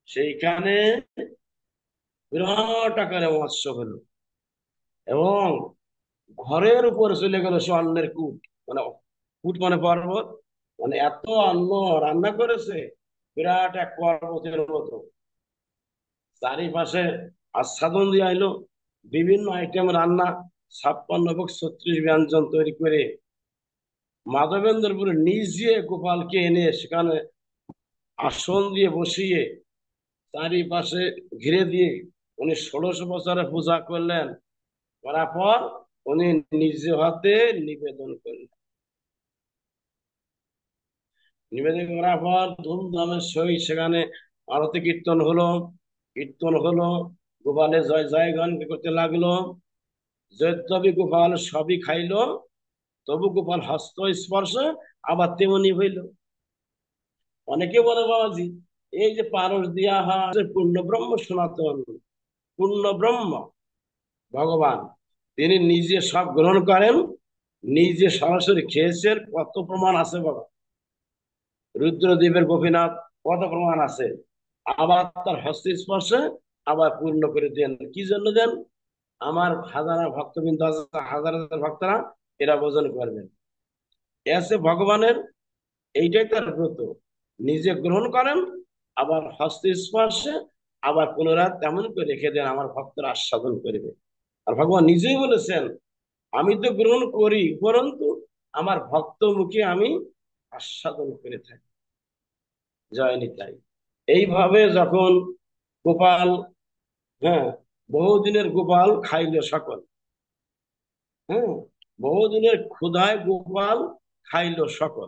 সেইখানে বিরাট আকারে মৎস্য হলো। এবং ঘরের উপরে চলে গেল সে অন্নের কূট, মানে কূট মানে পর্বত, মানে এত অন্ন রান্না করেছে বিরাট এক পর্বতের মতো। চারিপাশে আচ্ছাদন দিয়ে আইলো, বিভিন্ন আইটেম রান্না, 56 ভোগ 36 ব্যঞ্জন তৈরি করে মাধবেন্দ্রপুরে নিজে গোপালকে এনে সেখানে আসন দিয়ে বসিয়ে চারিপাশে ঘিরে দিয়ে উনি 16 বছরে পূজা করলেন। করার পর উনি নিজে হাতে নিবেদন করলেন। নিবেদন করার পর ধুমধামের সহিত সেখানে আরতি কীর্তন হলো, কীর্তন হলো, গোপালের জয় জয় গান করতে লাগলো। যদ্যপি গোপাল সবই খাইলো, তবু গোপাল হস্ত স্পর্শ আবার তেমনি হইল। অনেকে বলে বাবাজি, এই যে পারস দিয়া হয় পূর্ণ ব্রহ্ম সনাতন, পূর্ণ ব্রহ্ম ভগবান, তিনি নিজে সব গ্রহণ করেন, নিজে সরাসরি খেয়েছেন, কত প্রমাণ আছে বাবা। রুদ্রদেবের গোপীনাথ, কত প্রমাণ আছে। আবার তার হস্ত স্পর্শে আবার পূর্ণ করে দেন, কি জন্য দেন? আমার হাজার ভক্তবৃন্দ আছে, হাজার হাজার ভক্তরা এরা ভোজন করবেন। এসে ভগবানের এইটাই তার ব্রত, নিজে গ্রহণ করেন, আবার হস্ত স্পর্শে আবার পুনরায় তেমন করে রেখে দেন, আমার ভক্তরা আস্বাদন করবে। আর ভগবান নিজেই বলেছেন, আমি তো গ্রহণ করি, পরন্তু আমার ভক্ত মুখে আমি আস্বাদন করে থাকি। জয় নিতাই। এইভাবে যখন গোপাল, হ্যাঁ, বহুদিনের গোপাল খাইল সকল, হ্যাঁ, বহুদিনের ক্ষুধায় গোপাল খাইল সকল।